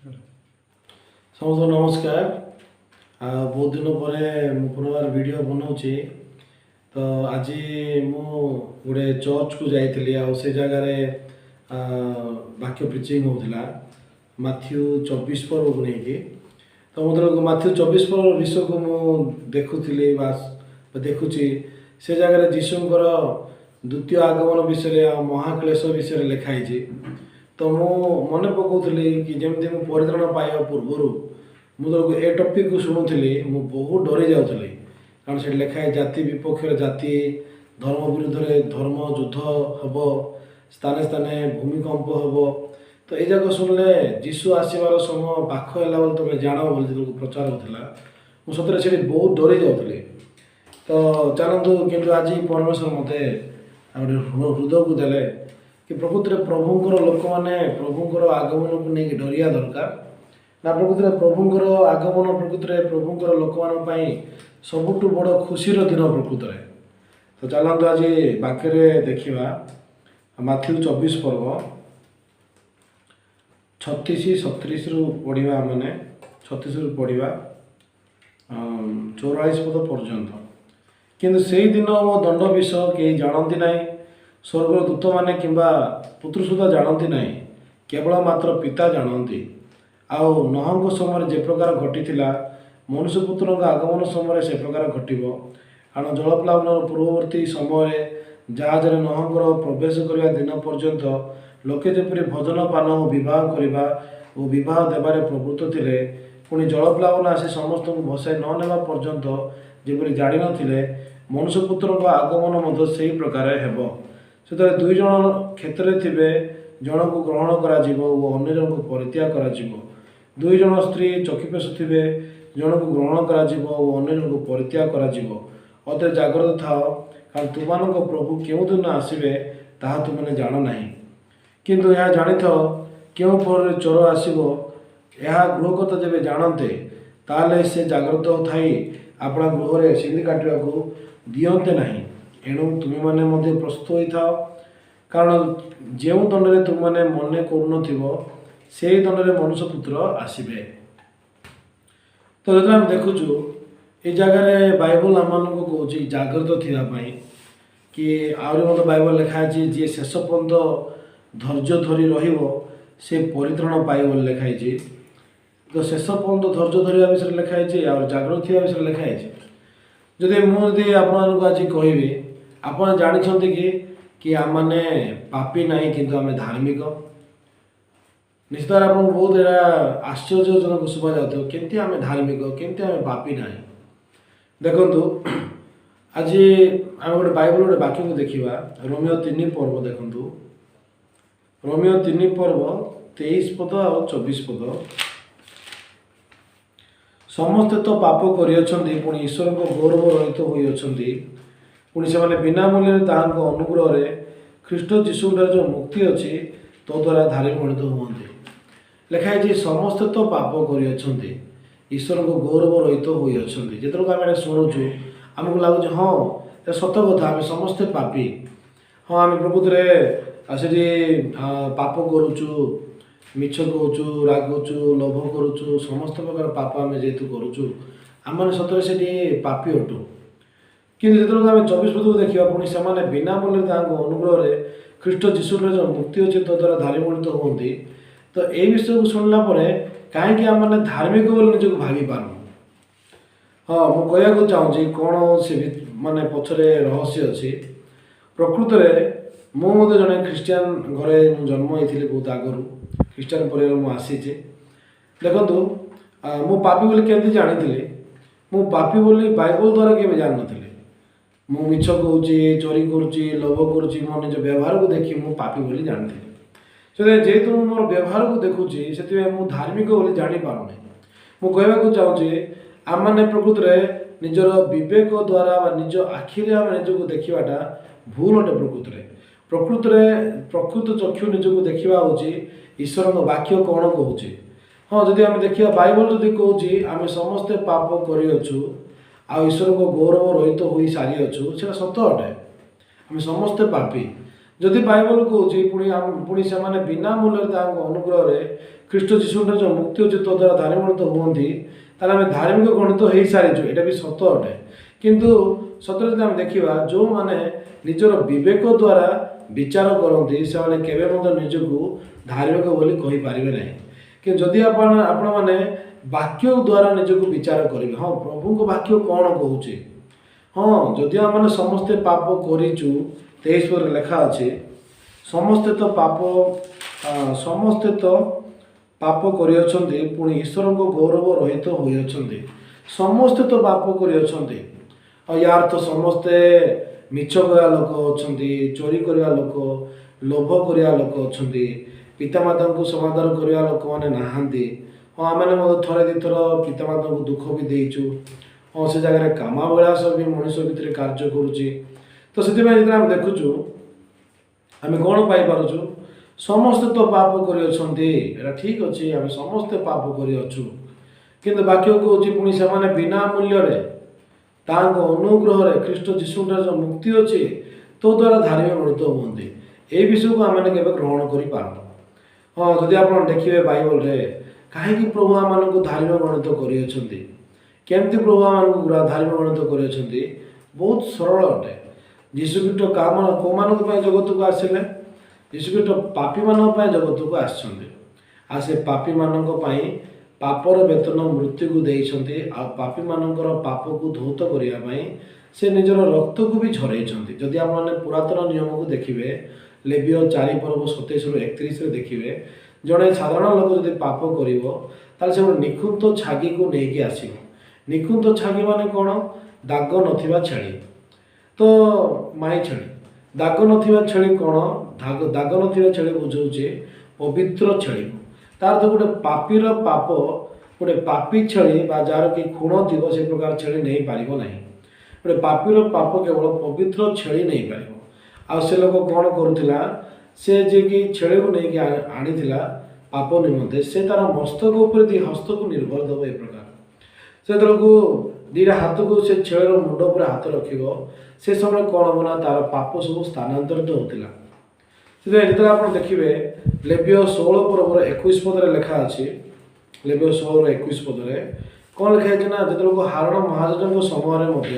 ସମସ୍ତଙ୍କୁ ନମସ୍କାର। ବହୁତ ଦିନ ପରେ ମୁଁ ପୁନର୍ବାର ଭିଡ଼ିଓ ବନାଉଛି। ତ ଆଜି ମୁଁ ଗୋଟେ ଚର୍ଚ୍ଚକୁ ଯାଇଥିଲି, ଆଉ ସେ ଜାଗାରେ ବାକ୍ୟ ପ୍ରିଚିଂ ହେଉଥିଲା ମାଥ୍ୟୁ 24 ପର୍ବକୁ ନେଇକି। ତ ମୁଁ ମାଥ୍ୟୁ 24 ପର୍ବ ବିଷୟକୁ ମୁଁ ଦେଖୁଥିଲି ବା ଦେଖୁଛି। ସେ ଜାଗାରେ ଯୀଶୁଙ୍କର ଦ୍ୱିତୀୟ ଆଗମନ ବିଷୟରେ ଆଉ ମହାକ୍ଲେଶ ବିଷୟରେ ଲେଖା ହେଇଛି। ତ ମୁଁ ମନେ ପକାଉଥିଲି କି ଯେମିତି ମୁଁ ପରିତ୍ରାଣ ପାଇବା ପୂର୍ବରୁ ମୁଁ ଏ ଟପିକ୍କୁ ଶୁଣୁଥିଲି, ମୁଁ ବହୁତ ଡରି ଯାଉଥିଲି। କାରଣ ସେଠି ଲେଖା ହେଇ ଜାତି ବିପକ୍ଷରେ ଜାତି, ଧର୍ମ ବିରୁଦ୍ଧରେ ଧର୍ମ ଯୁଦ୍ଧ ହେବ, ସ୍ଥାନେ ସ୍ଥାନେ ଭୂମିକମ୍ପ ହେବ। ତ ଏଇ ଯାକ ଶୁଣିଲେ ଯୀଶୁ ଆସିବାର ସମୟ ପାଖ ହେଲା ବୋଲି ତୁମେ ଜାଣ ବୋଲି ଯେତେବେଳେ ପ୍ରଚାର ହେଉଥିଲା, ମୁଁ ସତରେ ସେଠି ବହୁତ ଡରି ଯାଉଥିଲି। ତ ଚାଲନ୍ତୁ, କିନ୍ତୁ ଆଜି ପରମେଶ୍ୱର ମୋତେ ଗୋଟେ ହୃଦୟକୁ ଦେଲେ କି ପ୍ରକୃତିରେ ପ୍ରଭୁଙ୍କର ଲୋକମାନେ ପ୍ରଭୁଙ୍କର ଆଗମନକୁ ନେଇକି ଡରିବା ଦରକାର ନା ପ୍ରକୃତିରେ ପ୍ରଭୁଙ୍କର ଆଗମନ ପ୍ରକୃତିରେ ପ୍ରଭୁଙ୍କର ଲୋକମାନଙ୍କ ପାଇଁ ସବୁଠୁ ବଡ଼ ଖୁସିର ଦିନ ପ୍ରକୃତରେ। ତ ଚାଲନ୍ତୁ ଆଜି ବାକ୍ୟରେ ଦେଖିବା ମାଥ୍ୟୁ 24 ପର୍ବ 36-37ରୁ ପଢ଼ିବା। ମାନେ 36ରୁ ପଢ଼ିବା 44 ପଦ ପର୍ଯ୍ୟନ୍ତ। କିନ୍ତୁ ସେହି ଦିନ ଓ ଦଣ୍ଡ ବିଷୟ କେହି ଜାଣନ୍ତି ନାହିଁ, ସ୍ୱର୍ଗର ଦୂତମାନେ କିମ୍ବା ପୁତ୍ର ସୁଦ୍ଧା ଜାଣନ୍ତି ନାହିଁ, କେବଳ ମାତ୍ର ପିତା ଜାଣନ୍ତି। ଆଉ ନୋହଙ୍କ ସମୟରେ ଯେ ପ୍ରକାର ଘଟିଥିଲା, ମନୁଷ୍ୟପୁତ୍ରଙ୍କ ଆଗମନ ସମୟରେ ସେ ପ୍ରକାର ଘଟିବ। କାରଣ ଜଳପ୍ଲାବନର ପୂର୍ବବର୍ତ୍ତୀ ସମୟରେ ଜାହାଜରେ ନୋହଙ୍କର ପ୍ରବେଶ କରିବା ଦିନ ପର୍ଯ୍ୟନ୍ତ ଲୋକେ ଯେପରି ଭୋଜନ ପାନ ଓ ବିବାହ କରିବା ଓ ବିବାହ ଦେବାରେ ପ୍ରବୃତ୍ତ ଥିଲେ, ପୁଣି ଜଳପ୍ଲାବନ ଆସି ସମସ୍ତଙ୍କୁ ଭସାଇ ନ ନେବା ପର୍ଯ୍ୟନ୍ତ ଯେପରି ଜାଣିନଥିଲେ, ମନୁଷ୍ୟପୁତ୍ରଙ୍କ ଆଗମନ ମଧ୍ୟ ସେହି ପ୍ରକାର ହେବ। ସେତେବେଳେ 2 ଜଣ କ୍ଷେତ୍ରରେ ଥିବେ, ଜଣକୁ ଗ୍ରହଣ କରାଯିବ ଓ ଅନ୍ୟ ଜଣକୁ ପରିତ୍ୟାଗ କରାଯିବ। 2 ଜଣ ସ୍ତ୍ରୀ ଚକ୍ଷୁପୋଷ ଥିବେ, ଜଣକୁ ଗ୍ରହଣ କରାଯିବ ଓ ଅନ୍ୟ ଜଣକୁ ପରିତ୍ୟାଗ କରାଯିବ। ଅତଏବ ଜାଗ୍ରତ ଥାଅ, କାରଣ ତୁମମାନଙ୍କ ପ୍ରଭୁ କେଉଁଦିନ ଆସିବେ ତାହା ତୁମମାନେ ଜାଣ ନାହିଁ। କିନ୍ତୁ ଏହା ଜାଣିଥାଅ, କେଉଁ ପହରରେ ଚୋର ଆସିବ, ଏହା ଗୃହକର୍ତ୍ତା ଯେବେ ଜାଣନ୍ତେ, ତାହେଲେ ସେ ଜାଗ୍ରତ ଥାଇ ଆପଣା ଗୃହରେ ସିନ୍ଧି କାଟିବାକୁ ଦିଅନ୍ତେ ନାହିଁ। ଏଣୁ ତୁମେମାନେ ମଧ୍ୟ ପ୍ରସ୍ତୁତ ହୋଇଥାଅ, କାରଣ ଯେଉଁ ଦଣ୍ଡରେ ତୁମମାନେ ମନେ କରୁନଥିବ, ସେହି ଦଣ୍ଡରେ ମନୁଷ୍ୟପୁତ୍ର ଆସିବେ। ତ ଯେତେବେଳେ ଆମେ ଦେଖୁଛୁ ଏ ଜାଗାରେ ବାଇବଲ ଆମମାନଙ୍କୁ କହୁଛି ଜାଗ୍ରତ ଥିବା ପାଇଁ, କି ଆହୁରି ମଧ୍ୟ ବାଇବଲ ଲେଖା ଅଛି ଯିଏ ଶେଷ ପର୍ଯ୍ୟନ୍ତ ଧୈର୍ଯ୍ୟ ଧରି ରହିବ ସେ ପରିତ୍ରାଣ ପାଇବ ବୋଲି ଲେଖା ହେଇଛି। ତ ଶେଷ ପର୍ଯ୍ୟନ୍ତ ଧୈର୍ଯ୍ୟ ଧରିବା ବିଷୟରେ ଲେଖା ହେଇଛି, ଆଉ ଜାଗ୍ରତ ଥିବା ବିଷୟରେ ଲେଖା ହେଇଛି। ଯଦି ଆପଣମାନଙ୍କୁ ଆଜି କହିବି, ଆପଣ ଜାଣିଛନ୍ତି କି ଆମମାନେ ପାପୀ ନାହିଁ କିନ୍ତୁ ଆମେ ଧାର୍ମିକ? ନିଶ୍ଚିତ ଭାବରେ ଆପଣଙ୍କୁ ବହୁତ ଏଇଟା ଆଶ୍ଚର୍ଯ୍ୟଜନକ ଶୁଭାଯାଉଥିବ, କେମିତି ଆମେ ଧାର୍ମିକ, କେମିତି ଆମେ ପାପୀ ନାହିଁ? ଦେଖନ୍ତୁ, ଆଜି ଆମେ ଗୋଟେ ବାଇବଲ ଗୋଟେ ବାକ୍ୟକୁ ଦେଖିବା। ରୋମିଓ 3 ପର୍ବ ଦେଖନ୍ତୁ, ରୋମିଓ 3 ପର୍ବ 23 ପଦ ଆଉ 24 ପଦ। ସମସ୍ତେ ତ ପାପ କରିଅଛନ୍ତି, ପୁଣି ଈଶ୍ୱରଙ୍କ ଗୌରବ ରହିତ ହୋଇଅଛନ୍ତି। ପୁଣି ସେମାନେ ବିନା ମୂଲ୍ୟରେ ତାହାଙ୍କ ଅନୁଗ୍ରହରେ ଖ୍ରୀଷ୍ଟ ଯୀଶୁଙ୍କର ଯେଉଁ ମୁକ୍ତି ଅଛି ତଦ୍ୱାରା ଧାର୍ମିକ ଗଣିତ ହୁଅନ୍ତି। ଲେଖା ହେଇଛି ସମସ୍ତେ ତ ପାପ କରିଅଛନ୍ତି, ଈଶ୍ୱରଙ୍କ ଗୌରବ ରହିତ ହୋଇଅଛନ୍ତି। ଯେତେବେଳେ ଆମେ ଏଇଟା ଶୁଣୁଛୁ ଆମକୁ ଲାଗୁଛି ହଁ ଏ ସତ କଥା, ଆମେ ସମସ୍ତେ ପାପୀ। ହଁ, ଆମେ ପ୍ରକୃତରେ ସେଠି ପାପ କରୁଛୁ, ମିଛ କହୁଛୁ, ରାଗୁଛୁ, ଲୋଭ କରୁଛୁ, ସମସ୍ତ ପ୍ରକାର ପାପ ଆମେ ଯେହେତୁ କରୁଛୁ, ଆମମାନେ ସତରେ ସେଠି ପାପୀ ଅଟୁ। କିନ୍ତୁ ଯେତେବେଳେ ଆମେ 24 ପଦକୁ ଦେଖିବା, ପୁଣି ସେମାନେ ବିନା ମୂଲ୍ୟରେ ତାଙ୍କ ଅନୁଗ୍ରହରେ ଖ୍ରୀଷ୍ଟ ଯୀଶୁଙ୍କର ଯେଉଁ ମୁକ୍ତି ଅଛି ତଦ୍ୱାରା ଧାର୍ମିକ ଗଣିତ ହୁଅନ୍ତି। ତ ଏଇ ବିଷୟକୁ ଶୁଣିଲା ପରେ କାହିଁକି ଆମମାନେ ଧାର୍ମିକ ବୋଲି ନିଜକୁ ଭାବି ପାରୁନୁ? ହଁ, ମୁଁ କହିବାକୁ ଚାହୁଁଛି କ'ଣ ସେ ମାନେ ପଛରେ ରହସ୍ୟ ଅଛି। ପ୍ରକୃତରେ ମୁଁ ମଧ୍ୟ ଜଣେ ଖ୍ରୀଷ୍ଟିଆନ ଘରେ ମୁଁ ଜନ୍ମ ହେଇଥିଲି, ବହୁତ ଆଗରୁ ଖ୍ରୀଷ୍ଟିଆନ ପରିବାର ମୁଁ ଆସିଛି। ଦେଖନ୍ତୁ, ମୁଁ ପାପୀ ବୋଲି କେମିତି ଜାଣିଥିଲି? ମୁଁ ପାପୀ ବୋଲି ବାଇବଲ ଦ୍ୱାରା କେବେ ଜାଣିନଥିଲି। ମୁଁ ମିଛ କହୁଛି, ଚୋରି କରୁଛି, ଲୋଭ କରୁଛି, ମୋ ନିଜ ବ୍ୟବହାରକୁ ଦେଖି ମୁଁ ପାପୀ ବୋଲି ଜାଣିଥିଲି। ସେଥିପାଇଁ ଯେହେତୁ ମୁଁ ମୋର ବ୍ୟବହାରକୁ ଦେଖୁଛି, ସେଥିପାଇଁ ମୁଁ ଧାର୍ମିକ ବୋଲି ଜାଣିପାରୁନି। ମୁଁ କହିବାକୁ ଚାହୁଁଛି, ଆମମାନେ ପ୍ରକୃତରେ ନିଜର ବିବେକ ଦ୍ୱାରା ବା ନିଜ ଆଖିରେ ଆମେ ନିଜକୁ ଦେଖିବାଟା ଭୁଲ ଅଟେ। ପ୍ରକୃତ ଚକ୍ଷୁ ନିଜକୁ ଦେଖିବା ହେଉଛି ଈଶ୍ୱରଙ୍କ ବାକ୍ୟ କ'ଣ କହୁଛି। ହଁ, ଯଦି ଆମେ ଦେଖିବା ବାଇବଲ ଯଦି କହୁଛି ଆମେ ସମସ୍ତେ ପାପ କରିଅଛୁ ଆଉ ଈଶ୍ୱରଙ୍କ ଗୌରବ ରହିତ ହୋଇସାରିଅଛୁ, ସେଇଟା ସତ ଅଟେ। ଆମେ ସମସ୍ତେ ପାପୀ। ଯଦି ବାଇବଲ କହୁଛି ପୁଣି ସେମାନେ ବିନା ମୂଲ୍ୟରେ ତାଙ୍କ ଅନୁଗ୍ରହରେ ଖ୍ରୀଷ୍ଟ ଯୀଶୁଙ୍କର ଯେଉଁ ମୁକ୍ତି ଅଛି ତ ଦ୍ୱାରା ଧାର୍ମିକ ଗଣିତ ହୁଅନ୍ତି, ତାହେଲେ ଆମେ ଧାର୍ମିକ ଗଣିତ ହେଇସାରିଛୁ, ଏଇଟା ବି ସତ ଅଟେ। କିନ୍ତୁ ସତରେ ଯଦି ଆମେ ଦେଖିବା, ଯେଉଁମାନେ ନିଜର ବିବେକ ଦ୍ୱାରା ବିଚାର କରନ୍ତି ସେମାନେ କେବେ ମଧ୍ୟ ନିଜକୁ ଧାର୍ମିକ ବୋଲି କହିପାରିବେ ନାହିଁ। କିନ୍ତୁ ଯଦି ଆପଣମାନେ ବାକ୍ୟ ଦ୍ୱାରା ନିଜକୁ ବିଚାର କରିବେ, ହଁ ପ୍ରଭୁଙ୍କ ବାକ୍ୟ କ'ଣ କହୁଛି, ହଁ ଯଦି ଆମେ ସମସ୍ତେ ପାପ କରିଛୁ, 23 ପଦରେ ଲେଖା ଅଛି ସମସ୍ତେ ତ ପାପ କରିଅଛନ୍ତି ପୁଣି ଈଶ୍ୱରଙ୍କ ଗୌରବ ରହିତ ହୋଇଅଛନ୍ତି। ସମସ୍ତେ ତ ପାପ କରିଅଛନ୍ତି, ଆଉ ୟାର ତ ସମସ୍ତେ ମିଛ କରିବା ଲୋକ ଅଛନ୍ତି, ଚୋରି କରିବା ଲୋକ, ଲୋଭ କରିବା ଲୋକ ଅଛନ୍ତି, ପିତାମାତାଙ୍କୁ ସମାଦର କରିବା ଲୋକମାନେ ନାହାନ୍ତି। ହଁ ଆମେମାନେ ମଧ୍ୟ ଥରେ ଦୁଇଥର ପିତାମାତାଙ୍କୁ ଦୁଃଖ ବି ଦେଇଛୁ, ହଁ ସେ ଜାଗାରେ କାମାଭିଳାଷ ବି ମଣିଷ ଭିତରେ କାର୍ଯ୍ୟ କରୁଛି। ତ ସେଥିପାଇଁ ଯେତେବେଳେ ଆମେ ଦେଖୁଛୁ ଆମେ କ'ଣ ପାଇପାରୁଛୁ, ସମସ୍ତେ ତ ପାପ କରିଅଛନ୍ତି, ଏଇଟା ଠିକ୍ ଅଛି, ଆମେ ସମସ୍ତେ ପାପ କରିଅଛୁ। କିନ୍ତୁ ବାକ୍ୟ କହୁଛି ପୁଣି ସେମାନେ ବିନା ମୂଲ୍ୟରେ ତାଙ୍କ ଅନୁଗ୍ରହରେ ଖ୍ରୀଷ୍ଟ ଯୀଶୁଙ୍କର ଯେଉଁ ମୁକ୍ତି ଅଛି ତୋ ଦ୍ୱାରା ଧାର୍ମିକ ଗଣିତ ହୁଅନ୍ତି। ଏହି ବିଷୟକୁ ଆମେ କେବେ ଗ୍ରହଣ କରିପାରୁନୁ। ହଁ ଯଦି ଆପଣ ଦେଖିବେ ବାଇବଲରେ କାହିଁକି ପ୍ରଭୁ ଆମମାନଙ୍କୁ ଧାର୍ମିକ ଗଣିତ କରିଅଛନ୍ତି, କେମିତି ପ୍ରଭୁ ଆମମାନଙ୍କୁ ଧାର୍ମିକ ଗଣିତ କରିଅଛନ୍ତି, ବହୁତ ସରଳ ଅଟେ। ଯୀଶୁଖ୍ରୀଷ୍ଟ କେଉଁମାନଙ୍କ ପାଇଁ ଜଗତକୁ ଆସିଲେ? ଯୀଶୁଖ୍ରୀଷ୍ଟ ପାପୀମାନଙ୍କ ପାଇଁ ଜଗତକୁ ଆସିଛନ୍ତି, ଆଉ ସେ ପାପୀମାନଙ୍କ ପାଇଁ ପାପର ବେତନ ମୃତ୍ୟୁକୁ ଦେଇଛନ୍ତି, ଆଉ ପାପୀମାନଙ୍କର ପାପକୁ ଧୌତ କରିବା ପାଇଁ ସେ ନିଜର ରକ୍ତକୁ ବି ଝରେଇଛନ୍ତି। ଯଦି ଆପଣମାନେ ପୁରାତନ ନିୟମକୁ ଦେଖିବେ, ଲେବୀୟ 4 ପର୍ବ 27-31 ଦେଖିବେ, ଜଣେ ସାଧାରଣ ଲୋକ ଯଦି ପାପ କରିବ ତାହେଲେ ସେ ଗୋଟେ ନିଖୁନ୍ତ ଛାଗିକୁ ନେଇକି ଆସିବ। ନିଖୁନ୍ତ ଛାଗି ମାନେ କ'ଣ? ଦାଗ ନଥିବା ଛେଳି, ତ ମାଇ ଛେଳି। ଦାଗ ନଥିବା ଛେଳି କ'ଣ? ଦାଗ ନଥିବା ଛେଳି ବୁଝାଉଛି ପବିତ୍ର ଛେଳିକୁ। ତାର ତ ଗୋଟେ ପାପୀର ପାପ, ଗୋଟେ ପାପୀ ଛେଳି ବା ଯାହାର କି ଖୁଣ ଥିବ ସେ ପ୍ରକାର ଛେଳି ନେଇପାରିବ ନାହିଁ। ଗୋଟେ ପାପୀର ପାପ କେବଳ ପବିତ୍ର ଛେଳି ନେଇପାରିବ। ଆଉ ସେ ଲୋକ କ'ଣ କରୁଥିଲା, ସେ ଯିଏକି ଛେଳିକୁ ନେଇକି ଆଣିଥିଲା ପାପ ନିମନ୍ତେ, ସେ ତାର ମସ୍ତକ ଉପରେ 2 ହସ୍ତକୁ ନିର୍ଭର ଦେବ। ଏ ପ୍ରକାର ସେତେବେଳକୁ 2ଟା ହାତକୁ ସେ ଛେଳିର ମୁଣ୍ଡ ଉପରେ ହାତ ରଖିବ, ସେ ସମୟରେ କ'ଣ ହେବ ନା ତାର ପାପ ସବୁ ସ୍ଥାନାନ୍ତରିତ ହେଉଥିଲା। ସେଥିପାଇଁ ଯେତେବେଳେ ଆପଣ ଦେଖିବେ ଲେବୀୟ 16 ପର୍ବର 21 ପଦରେ ଲେଖା ଅଛି, ଲେବୀୟ 16-21 ପଦରେ କ'ଣ ଲେଖା ହେଇଛି ନା, ଯେତେବେଳକୁ ହାରଣ ମହାରାଜଙ୍କ ସମୟରେ ମଧ୍ୟ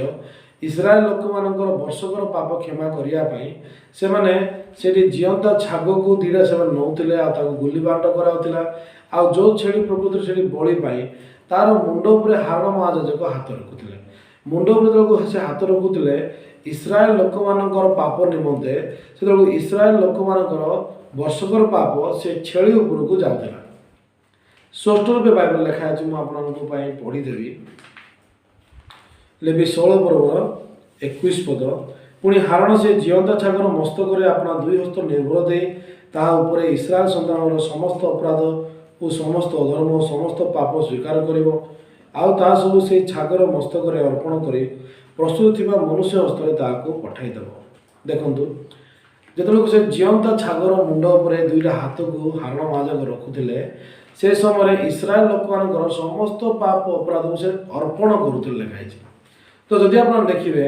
ଇସ୍ରାଏଲ ଲୋକମାନଙ୍କର ବର୍ଷକର ପାପ କ୍ଷମା କରିବା ପାଇଁ ସେମାନେ ସେଠି ଜିଅନ୍ତା ଛାଗକୁ 2ଟା ସେମାନେ ନେଉଥିଲେ, ଆଉ ତାକୁ ଗୁଲି ବାଣ୍ଟ କରାଉଥିଲା। ଆଉ ଯେଉଁ ଛେଳି ପ୍ରକୃତିରେ ସେଠି ବଳି ପାଇଁ ତାର ମୁଣ୍ଡ ଉପରେ ହାରଣ ମହାରାଜଙ୍କ ହାତ ରଖୁଥିଲେ। ମୁଣ୍ଡ ଉପରେ ଯେତେବେଳକୁ ସେ ହାତ ରଖୁଥିଲେ ଇସ୍ରାଏଲ ଲୋକମାନଙ୍କର ପାପ ନିମନ୍ତେ, ସେତେବେଳକୁ ଇସ୍ରାଏଲ ଲୋକମାନଙ୍କର ବର୍ଷକର ପାପ ସେ ଛେଳି ଉପରକୁ ଯାଉଥିଲା। ସ୍ପଷ୍ଟ ରୂପେ ବାଇବଲ ଲେଖା ଅଛି, ମୁଁ ଆପଣଙ୍କ ପାଇଁ ପଢ଼ିଦେବି। ଲେବୀ 16 ପର୍ବର 21 ପଦ, ପୁଣି ହାରଣ ସେ ଜିଅନ୍ତା ଛାଗର ମସ୍ତକରେ ଆପଣା 2 ହସ୍ତ ନିର୍ଭର ଦେଇ ତାହା ଉପରେ ଇସ୍ରାଏଲ ସନ୍ତାନର ସମସ୍ତ ଅପରାଧ ଓ ସମସ୍ତ ଅଧର୍ମ ଓ ସମସ୍ତ ପାପ ସ୍ୱୀକାର କରିବ, ଆଉ ତାହା ସବୁ ସେଇ ଛାଗର ମସ୍ତକରେ ଅର୍ପଣ କରି ପ୍ରସ୍ତୁତ ଥିବା ମନୁଷ୍ୟ ହସ୍ତରେ ତାହାକୁ ପଠାଇଦେବ। ଦେଖନ୍ତୁ, ଯେତେବେଳକୁ ସେ ଜିଅନ୍ତା ଛାଗର ମୁଣ୍ଡ ଉପରେ 2ଟା ହାତକୁ ହାରଣ ମହାରାଜ ରଖୁଥିଲେ, ସେ ସମୟରେ ଇସ୍ରାଏଲ ଲୋକମାନଙ୍କର ସମସ୍ତ ପାପ ଅପରାଧକୁ ସେ ଅର୍ପଣ କରୁଥିଲେ ଲେଖା ହେଇଛି। ତ ଯଦି ଆପଣ ଦେଖିବେ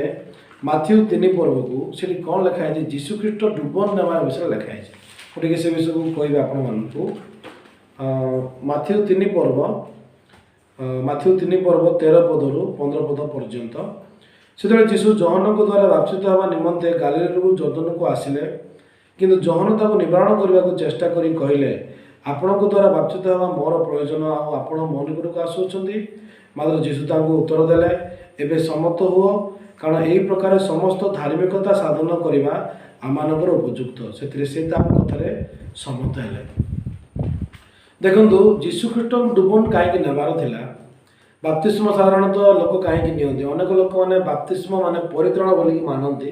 ମାଥ୍ୟୁ 3 ପର୍ବକୁ, ସେଠି କ'ଣ ଲେଖା ହେଇଛି, ଯୀଶୁଖ୍ରୀଷ୍ଟ ଡୁବନ ନେବା ବିଷୟରେ ଲେଖା ହେଇଛି। ମୁଁ ଟିକେ ସେ ବିଷୟକୁ କହିବି ଆପଣମାନଙ୍କୁ। ମାଥ୍ୟୁ 3 ପର୍ବ 13 ପଦରୁ 15 ପଦ ପର୍ଯ୍ୟନ୍ତ। ସେତେବେଳେ ଯୀଶୁ ଜହନଙ୍କ ଦ୍ୱାରା ବାପ୍ତିସ୍ମ ହେବା ନିମନ୍ତେ ଗାଲିଲରୁ ଜର୍ଦ୍ଦନକୁ ଆସିଲେ, କିନ୍ତୁ ଜହନ ତାଙ୍କୁ ନିବାରଣ କରିବାକୁ ଚେଷ୍ଟା କରି କହିଲେ, ଆପଣଙ୍କ ଦ୍ୱାରା ବାପ୍ତିସ୍ମ ହେବା ମୋର ପ୍ରୟୋଜନ, ଆଉ ଆପଣ ମୋ ନିକଟକୁ ଆସୁଅଛନ୍ତି? ମାତ୍ର ଯୀଶୁ ତାଙ୍କୁ ଉତ୍ତର ଦେଲେ, ଏବେ ସମ୍ମତ ହୁଅ, କାରଣ ଏହି ପ୍ରକାର ସମସ୍ତ ଧାର୍ମିକତା ସାଧନ କରିବା ଆମମାନଙ୍କର ଉପଯୁକ୍ତ। ସେଥିରେ ସେ ତାଙ୍କ କଥାରେ ସମ୍ମତ ହେଲେ। ଦେଖନ୍ତୁ, ଯୀଶୁଖ୍ରୀଷ୍ଟଙ୍କୁ ଡୁବନ କାହିଁକି ନେବାର ଥିଲା? ବାପ୍ତିସ୍ମ ସାଧାରଣତଃ ଲୋକ କାହିଁକି ନିଅନ୍ତି? ଅନେକ ଲୋକମାନେ ବାପ୍ତିସ୍ମ ମାନେ ପରିତ୍ରାଣ ବୋଲିକି ମାନନ୍ତି,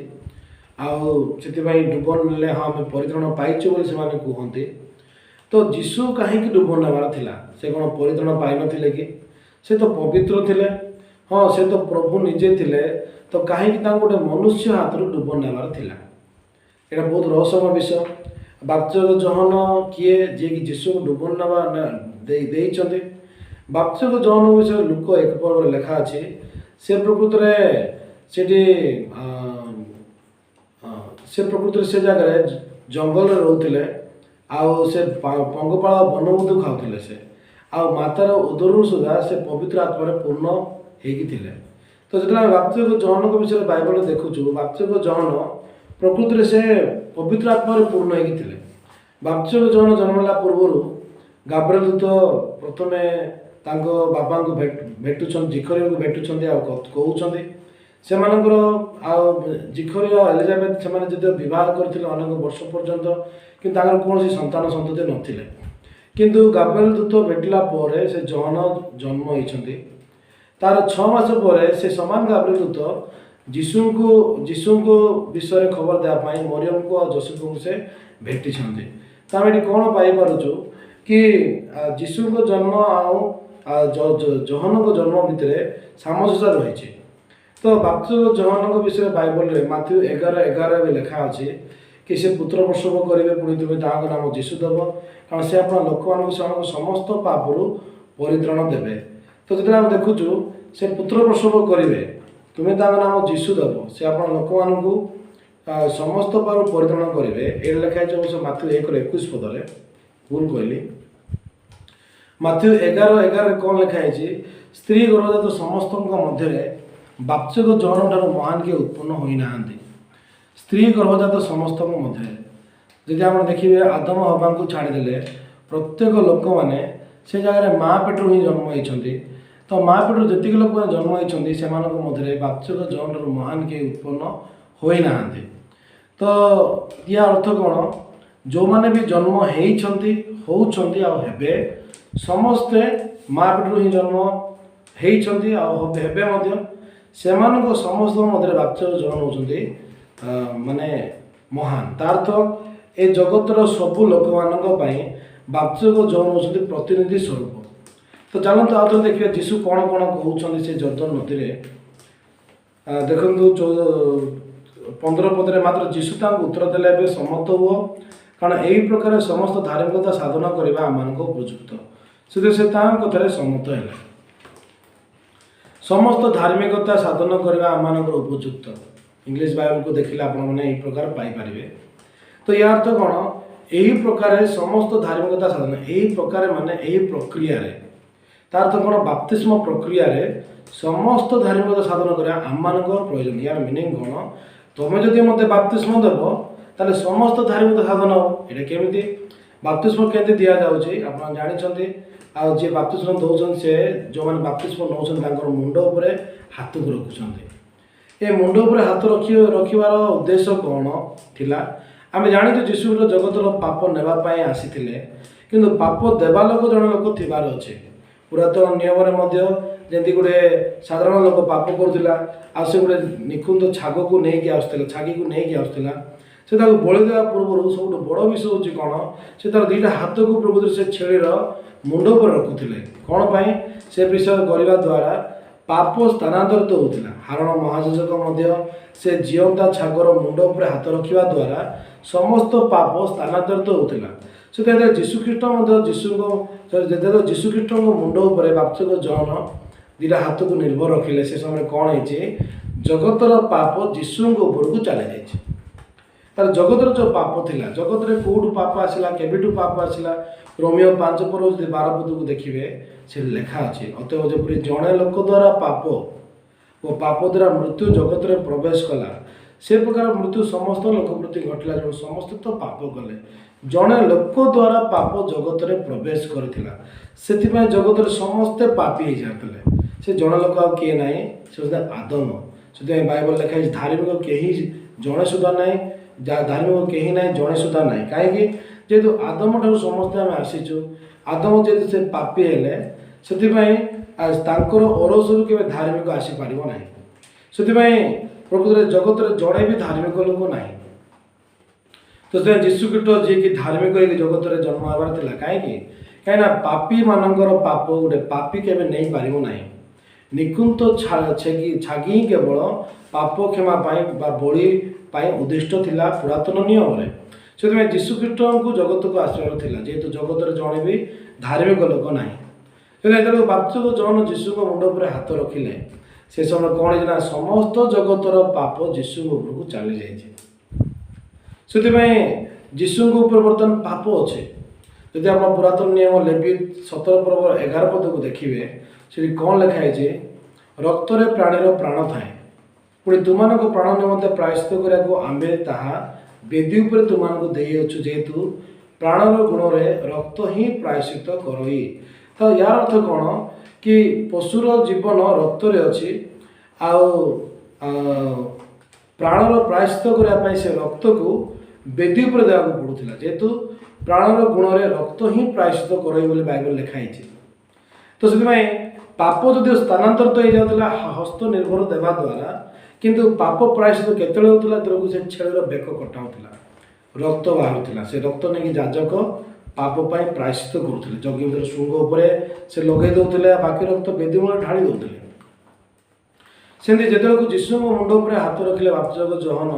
ଆଉ ସେଥିପାଇଁ ଡୁବନ ନେଲେ ହଁ ଆମେ ପରିତ୍ରାଣ ପାଇଛୁ ବୋଲି ସେମାନେ କୁହନ୍ତି। ତ ଯୀଶୁ କାହିଁକି ଡୁବନ ନେବାର ଥିଲା? ସେ କ'ଣ ପରିତ୍ରାଣ ପାଇନଥିଲେ କି? ସେ ତ ପବିତ୍ର ଥିଲେ, ହଁ ସେ ତ ପ୍ରଭୁ ନିଜେ ଥିଲେ, ତ କାହିଁକି ତାଙ୍କୁ ଗୋଟେ ମନୁଷ୍ୟ ହାତରୁ ଡୁବନ ନେବାର ଥିଲା? ଏଇଟା ବହୁତ ରହସ୍ୟମୟ ବିଷୟ। ବାପ୍ତିସ୍ମ ଜହନ କିଏ, ଯିଏକି ଯୀଶୁଙ୍କୁ ଡୁବନ ନେବା ଦେଇଛନ୍ତି? ବାପ୍ତିସ୍ମ ଜହନ ବିଷୟରେ ଲୁକ 1 ପର୍ବରେ ଲେଖା ଅଛି, ସେ ପ୍ରକୃତରେ ସେ ଜାଗାରେ ଜଙ୍ଗଲରେ ରହୁଥିଲେ, ଆଉ ସେ ପଙ୍ଗପାଳ ବନବୁଦ୍ଧୁ ଖାଉଥିଲେ ସେ, ଆଉ ମାତାର ଉଦରରୁ ସୁଦ୍ଧା ସେ ପବିତ୍ର ଆତ୍ମାରେ ପୂର୍ଣ୍ଣ ହେଇକି ଥିଲେ। ତ ଯେତେବେଳେ ଆମେ ବାପ୍ତିସ୍ମ ଜହନଙ୍କ ବିଷୟରେ ବାଇବଲରେ ଦେଖୁଛୁ, ବାପ୍ତିସ୍ମ ଜହନ ପ୍ରକୃତିରେ ସେ ପବିତ୍ର ଆତ୍ମାରେ ପୂର୍ଣ୍ଣ ହେଇକି ଥିଲେ। ବାପ୍ତିସ୍ମ ଜହନ ଜନ୍ମ ହେଲା ପୂର୍ବରୁ ଗାବ୍ରିଏଲ ଦୂତ ପ୍ରଥମେ ତାଙ୍କ ବାପାଙ୍କୁ ଭେଟୁଛନ୍ତି, ଜିଖରିଙ୍କୁ ଭେଟୁଛନ୍ତି ଆଉ କହୁଛନ୍ତି ସେମାନଙ୍କର, ଆଉ ଜିଖରି ଆଉ ଏଲିଜାବେଥ ସେମାନେ ଯଦି ବିବାହ କରିଥିଲେ ଅନେକ ବର୍ଷ ପର୍ଯ୍ୟନ୍ତ, କିନ୍ତୁ ତାଙ୍କର କୌଣସି ସନ୍ତାନ ସନ୍ତତି ନଥିଲେ। କିନ୍ତୁ ଗାବ୍ରିଏଲ ଦୂତ ଭେଟିଲା ପରେ ସେ ଜହନ ଜନ୍ମ ହେଇଛନ୍ତି। ତାର 6 ମାସ ପରେ ସେ ସମାନ ଗାବ୍ରିଏଲ ଦୂତ ଯୀଶୁଙ୍କ ବିଷୟରେ ଖବର ଦେବା ପାଇଁ ମରିୟମକୁ ଆଉ ଯୋସେଫଙ୍କୁ ସେ ଭେଟିଛନ୍ତି। ତ ଆମେ ଏଠି କ'ଣ ପାଇପାରୁଛୁ କି ଯୀଶୁଙ୍କ ଜନ୍ମ ଆଉ ଜହନଙ୍କ ଜନ୍ମ ଭିତରେ ସାମଞ୍ଜସ୍ୟ ରହିଛି। ତ ବାପ୍ତିସ୍ମ ଜହନଙ୍କ ବିଷୟରେ ବାଇବଲରେ ମାଥ୍ୟୁ 11:11 ବି ଲେଖା ଅଛି କି ସେ ପୁତ୍ର ପ୍ରସବ କରିବେ, ପୁଣି ତୁମେ ତାହାଙ୍କ ନାମ ଯୀଶୁ ଦେବ, କାରଣ ସେ ଆପଣ ଲୋକମାନଙ୍କୁ ସେମାନଙ୍କ ସମସ୍ତ ପାପରୁ ପରିତ୍ରାଣ ଦେବେ। ତ ଯେତେବେଳେ ଆମେ ଦେଖୁଛୁ ସେ ପୁତ୍ର ପ୍ରସବ କରିବେ, ତୁମେ ତାଙ୍କ ନାମ ଯୀଶୁ ଦେବ, ସେ ଆପଣ ଲୋକମାନଙ୍କୁ ସମସ୍ତ ପାପରୁ ପରିତ୍ରାଣ କରିବେ, ଏଇଟା ଲେଖା ହେଇଛି ଅବଶ୍ୟ ମାଥ୍ୟୁ 1:21 ଭୁଲ କହିଲି। ମାଥ୍ୟୁ 11:11 କ'ଣ ଲେଖା ହେଇଛି? ସ୍ତ୍ରୀ ଗର୍ଭଜାତ ସମସ୍ତଙ୍କ ମଧ୍ୟରେ ବାପ୍ତିସ୍ମ ଜହନ ଠାରୁ ମହାନ କିଏ ଉତ୍ପନ୍ନ ହୋଇନାହାନ୍ତି। ସ୍ତ୍ରୀ ଗର୍ଭଜାତ ସମସ୍ତଙ୍କ ମଧ୍ୟରେ, ଯଦି ଆପଣ ଦେଖିବେ ଆଦମ ହବାଙ୍କୁ ଛାଡ଼ିଦେଲେ ପ୍ରତ୍ୟେକ ଲୋକମାନେ ସେ ଜାଗାରେ ମା ପେଟରୁ ହିଁ ଜନ୍ମ ହେଇଛନ୍ତି। ତ ମା ପେଟରୁ ଯେତିକି ଲୋକମାନେ ଜନ୍ମ ହେଇଛନ୍ତି ସେମାନଙ୍କ ମଧ୍ୟରେ ବାପ୍ତିସ୍ମ ଜହନ ଠାରୁ ମହାନ କେହି ଉତ୍ପନ୍ନ ହୋଇନାହାନ୍ତି। ତ ୟା ଅର୍ଥ କ'ଣ? ଯେଉଁମାନେ ବି ଜନ୍ମ ହେଇଛନ୍ତି, ହେଉଛନ୍ତି ଆଉ ହେବେ, ସମସ୍ତେ ମା ପେଟରୁ ହିଁ ଜନ୍ମ ହେଇଛନ୍ତି ଆଉ ହେବେ ମଧ୍ୟ। ସେମାନଙ୍କ ସମସ୍ତଙ୍କ ମଧ୍ୟରେ ବାପ୍ତିସ୍ମ ଜହନ ହେଉଛନ୍ତି ମାନେ ମହାନ। ତା ଅର୍ଥ ଏ ଜଗତର ସବୁ ଲୋକମାନଙ୍କ ପାଇଁ ବାପ୍ତିସ୍ମ ଜହନ ହେଉଛନ୍ତି ପ୍ରତିନିଧି ସ୍ୱରୂପ। ତ ଚାଲନ୍ତୁ ଆଉ ଥରେ ଦେଖିବା ଯୀଶୁ କ'ଣ କ'ଣ କହୁଛନ୍ତି ସେ ଜର୍ଦ୍ଦନ ନଦୀରେ। ଦେଖନ୍ତୁ 15 ପଦରେ, ମାତ୍ର ଯୀଶୁ ତାଙ୍କୁ ଉତ୍ତର ଦେଲେ, ଏବେ ସମ୍ମତ ହୁଅ, କାରଣ ଏହି ପ୍ରକାର ସମସ୍ତ ଧାର୍ମିକତା ସାଧନ କରିବା ଆମମାନଙ୍କ ଉପଯୁକ୍ତ। ସେଥିରେ ସେ ତାଙ୍କ କଥାରେ ସମ୍ମତ ହେଲେ। ସମସ୍ତ ଧାର୍ମିକତା ସାଧନ କରିବା ଆମମାନଙ୍କର ଉପଯୁକ୍ତ, ଇଂଲିଶ ବାଇବଲକୁ ଦେଖିଲେ ଆପଣମାନେ ଏହି ପ୍ରକାର ପାଇପାରିବେ। ତ ୟା ଅର୍ଥ କ'ଣ? ଏହି ପ୍ରକାରେ ସମସ୍ତ ଧାର୍ମିକତା ସାଧନ, ଏହି ପ୍ରକାର ମାନେ ଏହି ପ୍ରକ୍ରିୟାରେ, ତା ଅର୍ଥ କ'ଣ? ବାପ୍ତିସ୍ମ ପ୍ରକ୍ରିୟାରେ ସମସ୍ତ ଧାର୍ମିକତା ସାଧନ କରିବା ଆମମାନଙ୍କର ପ୍ରয়োଜନ। ୟାର ମିନିଂ କ'ଣ? ତୁମେ ଯଦି ମୋତେ ବାପ୍ତିସ୍ମ ଦେବ ତାହେଲେ ସମସ୍ତ ଧାର୍ମିକତା ସାଧନ ହେବ। ଏଇଟା କେମିତି? ବାପ୍ତିସ୍ମ କେମିତି ଦିଆଯାଉଛି ଆପଣ ଜାଣିଛନ୍ତି। ଆଉ ଯିଏ ବାପ୍ତିସ୍ମ ଦେଉଛନ୍ତି, ସେ ଯେଉଁମାନେ ବାପ୍ତିସ୍ମ ନେଉଛନ୍ତି ତାଙ୍କର ମୁଣ୍ଡ ଉପରେ ହାତକୁ ରଖୁଛନ୍ତି। ଏ ମୁଣ୍ଡ ଉପରେ ହାତ ରଖିବାର ଉଦ୍ଦେଶ୍ୟ କ'ଣ ଥିଲା? ଆମେ ଜାଣିଛୁ ଯୀଶୁ ଜଗତର ପାପ ନେବା ପାଇଁ ଆସିଥିଲେ, କିନ୍ତୁ ପାପ ଦେବା ଲୋକ ଜଣେ ଲୋକ ଥିବାର ଅଛି। ପୁରାତନ ନିୟମରେ ମଧ୍ୟ ଯେମିତି ଗୋଟେ ସାଧାରଣ ଲୋକ ପାପ କରୁଥିଲା, ଆଉ ସେ ଗୋଟେ ନିଖୁନ୍ଦ ଛାଗକୁ ନେଇକି ଆସୁଥିଲା, ସେ ତାକୁ ବଳି ଦେବା ପୂର୍ବରୁ ସବୁଠୁ ବଡ଼ ବିଷୟ ହେଉଛି କ'ଣ? ସେ ତାର 2ଟା ହାତକୁ ପ୍ରକୃତିରେ ସେ ଛେଳିର ମୁଣ୍ଡ ଉପରେ ରଖୁଥିଲେ। କ'ଣ ପାଇଁ? ସେ ବିଷୟ କରିବା ଦ୍ୱାରା ପାପ ସ୍ଥାନାନ୍ତରିତ ହେଉଥିଲା। ହାରଣ ମହାଯାଜକ ମଧ୍ୟ ସେ ଜିଅନ୍ତା ଛାଗର ମୁଣ୍ଡ ଉପରେ ହାତ ରଖିବା ଦ୍ୱାରା ସମସ୍ତ ପାପ ସ୍ଥାନାନ୍ତରିତ ହେଉଥିଲା। ସେଥିପାଇଁ ଯୀଶୁଖ୍ରୀଷ୍ଟ ମଧ୍ୟ ଯେତେବେଳେ ଯୀଶୁଖ୍ରୀଷ୍ଟଙ୍କ ମୁଣ୍ଡ ଉପରେ ବାପ୍ତିସ୍ମ ଜହନ 2ଟା ହାତକୁ ନିର୍ଭର ରଖିଲେ, ସେ ସମୟରେ କ'ଣ ହେଇଛି? ଜଗତର ପାପ ଯୀଶୁଙ୍କ ଉପରକୁ ଚାଲିଯାଇଛି। ତାର ଜଗତର ଯେଉଁ ପାପ ଥିଲା, ଜଗତରେ କେଉଁଠୁ ପାପ ଆସିଲା, କେବେଠୁ ପାପ ଆସିଲା? ରୋମିଓ 5 ଯଦି 12 ପଦକୁ ଦେଖିବେ, ସେ ଲେଖା ଅଛି, ଅତଏବ ଯେପରି ଜଣେ ଲୋକ ଦ୍ୱାରା ପାପ ଓ ପାପ ଦ୍ୱାରା ମୃତ୍ୟୁ ଜଗତରେ ପ୍ରବେଶ କଲା, ସେ ପ୍ରକାର ମୃତ୍ୟୁ ସମସ୍ତ ଲୋକ ପ୍ରତି ଘଟିଲା, ଜଣେ ସମସ୍ତେ ତ ପାପ କଲେ। ଜଣେ ଲୋକ ଦ୍ୱାରା ପାପ ଜଗତରେ ପ୍ରବେଶ କରିଥିଲା, ସେଥିପାଇଁ ଜଗତରେ ସମସ୍ତେ ପାପୀ ହେଇସାରିଥିଲେ। ସେ ଜଣେ ଲୋକ ଆଉ କିଏ ନାହିଁ, ସେ ହେଉଛି ଆଦମ। ସେଥିପାଇଁ ବାଇବଲ ଲେଖା ହେଇଛି, ଧାର୍ମିକ କେହି ଜଣେ ସୁଦ୍ଧା ନାହିଁ, ଧାର୍ମିକ କେହି ନାହିଁ, ଜଣେ ସୁଦ୍ଧା ନାହିଁ। କାହିଁକି? ଯେହେତୁ ଆଦମ ଠାରୁ ସମସ୍ତେ ଆମେ ଆସିଛୁ, ଆଦମ ଯେହେତୁ ସେ ପାପୀ ହେଲେ, ସେଥିପାଇଁ ତାଙ୍କର ଔରସରୁ କେବେ ଧାର୍ମିକ ଆସିପାରିବ ନାହିଁ। ସେଥିପାଇଁ ପ୍ରକୃତରେ ଜଗତରେ ଜଣେ ବି ଧାର୍ମିକ ଲୋକ ନାହିଁ। ତ ସେଥିପାଇଁ ଯୀଶୁଖ୍ରୀଷ୍ଟ ଯିଏକି ଧାର୍ମିକ ହେଇକି ଜଗତରେ ଜନ୍ମ ହେବାର ଥିଲା। କାହିଁକିନା ପାପୀମାନଙ୍କର ପାପ ଗୋଟେ ପାପୀ କେବେ ନେଇପାରିବ ନାହିଁ। ନିକୁନ୍ତ ଛାଗି ହିଁ କେବଳ ପାପ କ୍ଷମା ପାଇଁ ବା ବଳି ପାଇଁ ଉଦ୍ଦିଷ୍ଟ ଥିଲା ପୁରାତନ ନିୟମରେ। ସେଥିପାଇଁ ଯୀଶୁଖ୍ରୀଷ୍ଟଙ୍କୁ ଜଗତକୁ ଆସିବାର ଥିଲା, ଯେହେତୁ ଜଗତରେ ଜଣେ ବି ଧାର୍ମିକ ଲୋକ ନାହିଁ। ସେଥିପାଇଁ ଯେତେବେଳେ ବାପ୍ତିସ୍ମ ଜହନ ଯୀଶୁଙ୍କ ମୁଣ୍ଡ ଉପରେ ହାତ ରଖିଲେ, ସେ ସମୟ କ'ଣ ହେଇଛି ନା, ସମସ୍ତ ଜଗତର ପାପ ଯୀଶୁଙ୍କ ଉପରକୁ ଚାଲିଯାଇଛି। ସେଥିପାଇଁ ଯୀଶୁଙ୍କ ଉପରେ ବର୍ତ୍ତମାନ ପାପ ଅଛି। ଯଦି ଆପଣ ପୁରାତନ ନିୟମ ଲେବି 17 ପର୍ବ 11 ପଦକୁ ଦେଖିବେ, ସେଠି କ'ଣ ଲେଖା ହେଇଛି? ରକ୍ତରେ ପ୍ରାଣୀର ପ୍ରାଣ ଥାଏ, ପୁଣି ତୁମମାନଙ୍କ ପ୍ରାଣ ନିମନ୍ତେ ପ୍ରାୟଶ୍ଚିତ କରିବାକୁ ଆମ୍ଭେ ତାହା ବେଦୀ ଉପରେ ତୁମମାନଙ୍କୁ ଦେଇଅଛୁ, ଯେହେତୁ ପ୍ରାଣର ଗୁଣରେ ରକ୍ତ ହିଁ ପ୍ରାୟଶ୍ଚିତ କରଇ। ତ ୟାର ଅର୍ଥ କ'ଣ କି ପଶୁର ଜୀବନ ରକ୍ତରେ ଅଛି, ଆଉ ପ୍ରାଣର ପ୍ରାୟଶ୍ଚିତ କରିବା ପାଇଁ ସେ ରକ୍ତକୁ ବେଦୀ ଉପରେ ଦେବାକୁ ପଡ଼ୁଥିଲା, ଯେହେତୁ ପ୍ରାଣର ଗୁଣରେ ରକ୍ତ ହିଁ ପ୍ରାୟଶ୍ଚିତ କରଇ ବୋଲି ବାଇବଲ ଲେଖା ହେଇଛି। ତ ସେଥିପାଇଁ ପାପ ଯଦିଓ ସ୍ଥାନାନ୍ତରିତ ହେଇଯାଉଥିଲା ହସ୍ତ ନିର୍ଭର ଦେବା ଦ୍ୱାରା, କିନ୍ତୁ ପାପ ପ୍ରାୟଶ୍ଚିତ କେତେବେଳେ ହେଉଥିଲା? ଯେତେବେଳକୁ ସେ ଛେଳିର ବେକ କଟା ହେଉଥିଲା, ରକ୍ତ ବାହାରୁଥିଲା, ସେ ରକ୍ତ ନେଇକି ଯାଜକ ପାପ ପାଇଁ ପ୍ରାୟଶ୍ଚିତ କରୁଥିଲେ। ଯଜ୍ଞ ଭିତରେ ଶୃଙ୍ଗ ଉପରେ ସେ ଲଗେଇ ଦେଉଥିଲେ, ବାକି ରକ୍ତ ବେଦୀ ମୂଳରେ ଢାଳି ଦେଉଥିଲେ। ସେମିତି ଯେତେବେଳକୁ ଯୀଶୁଙ୍କ ମୁଣ୍ଡ ଉପରେ ହାତ ରଖିଲେ ବାପ୍ତିସ୍ମ ଯୋହନ,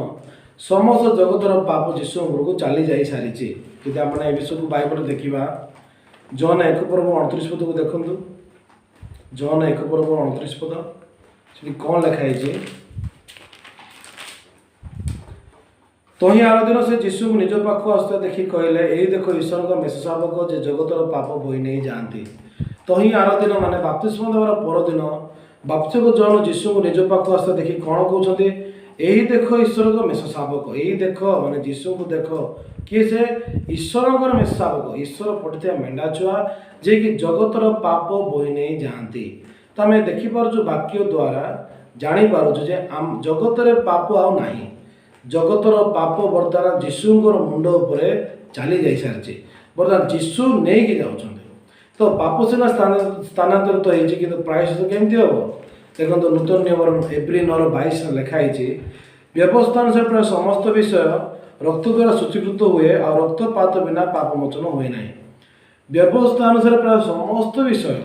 ସମସ୍ତ ଜଗତର ପାପ ଯୀଶୁଙ୍କ ଉପରକୁ ଚାଲି ଯାଇ ସାରିଛି। ଯଦି ଆପଣ ଏ ବିଷୟକୁ ବାଇବଲରେ ଦେଖିବା, ଜହନ 1 ପର୍ବ 29 ପଦକୁ ଦେଖନ୍ତୁ। ଜହନ 1 ପର୍ବ 29 ପଦ, ସେଠି କ'ଣ ଲେଖା ହେଇଛି? ତହିଁ ଆର ଦିନ ସେ ଯୀଶୁଙ୍କୁ ନିଜ ପାଖକୁ ଆସୁଥିବା ଦେଖି କହିଲେ, ଏଇ ଦେଖ ଈଶ୍ୱରଙ୍କ ମେଷ ଶାବକ, ଯେ ଜଗତର ପାପ ବୋହି ନେଇ ଯାଆନ୍ତି। ତହିଁ ଆର ଦିନ ମାନେ ବାପ୍ତିସ୍ମ ଦେବାର ପରଦିନ ବାପ୍ତିସ୍ମ ଯୋହନ ଯୀଶୁଙ୍କୁ ନିଜ ପାଖକୁ ଆସୁଥିବା ଦେଖି କ'ଣ କହୁଛନ୍ତି? ଏହି ଦେଖ ଈଶ୍ୱରଙ୍କ ମେଷ ଶାବକ। ଏହି ଦେଖ ମାନେ ଯୀଶୁଙ୍କୁ ଦେଖ। କିଏ ସେ? ଈଶ୍ୱରଙ୍କର ମେଷ ଶାବକ, ଈଶ୍ୱର ପଠିଥିବା ମେଣ୍ଢା ଛୁଆ, ଯିଏକି ଜଗତର ପାପ ବୋହି ନେଇ ଯାଆନ୍ତି। ତ ଆମେ ଦେଖିପାରୁଛୁ, ବାକ୍ୟ ଦ୍ୱାରା ଜାଣିପାରୁଛୁ ଯେ ଜଗତରେ ପାପ ଆଉ ନାହିଁ। ଜଗତର ପାପ ବର୍ତ୍ତମାନ ଯୀଶୁଙ୍କର ମୁଣ୍ଡ ଉପରେ ଚାଲି ଯାଇସାରିଛି। ବର୍ତ୍ତମାନ ଯୀଶୁ ନେଇକି ଯାଉଛନ୍ତି। ତ ପାପ ସିନା ସ୍ଥାନାନ୍ତରିତ ହେଇଛି, କିନ୍ତୁ ପ୍ରାୟଶ୍ଚିତ କେମିତି ହେବ? ଦେଖନ୍ତୁ, ନୂତନ ନିୟମର ଏବ୍ରୀ 9:22 ଲେଖା ହେଇଛି, ବ୍ୟବସ୍ଥା ଅନୁସାରେ ପ୍ରାୟ ସମସ୍ତ ବିଷୟ ରକ୍ତ ଦ୍ୱାରା ଶୁଚୀକୃତ ହୁଏ, ଆଉ ରକ୍ତପାତ ବିନା ପାପ ମୋଚନ ହୁଏ ନାହିଁ। ବ୍ୟବସ୍ଥା ଅନୁସାରେ ପ୍ରାୟ ସମସ୍ତ ବିଷୟ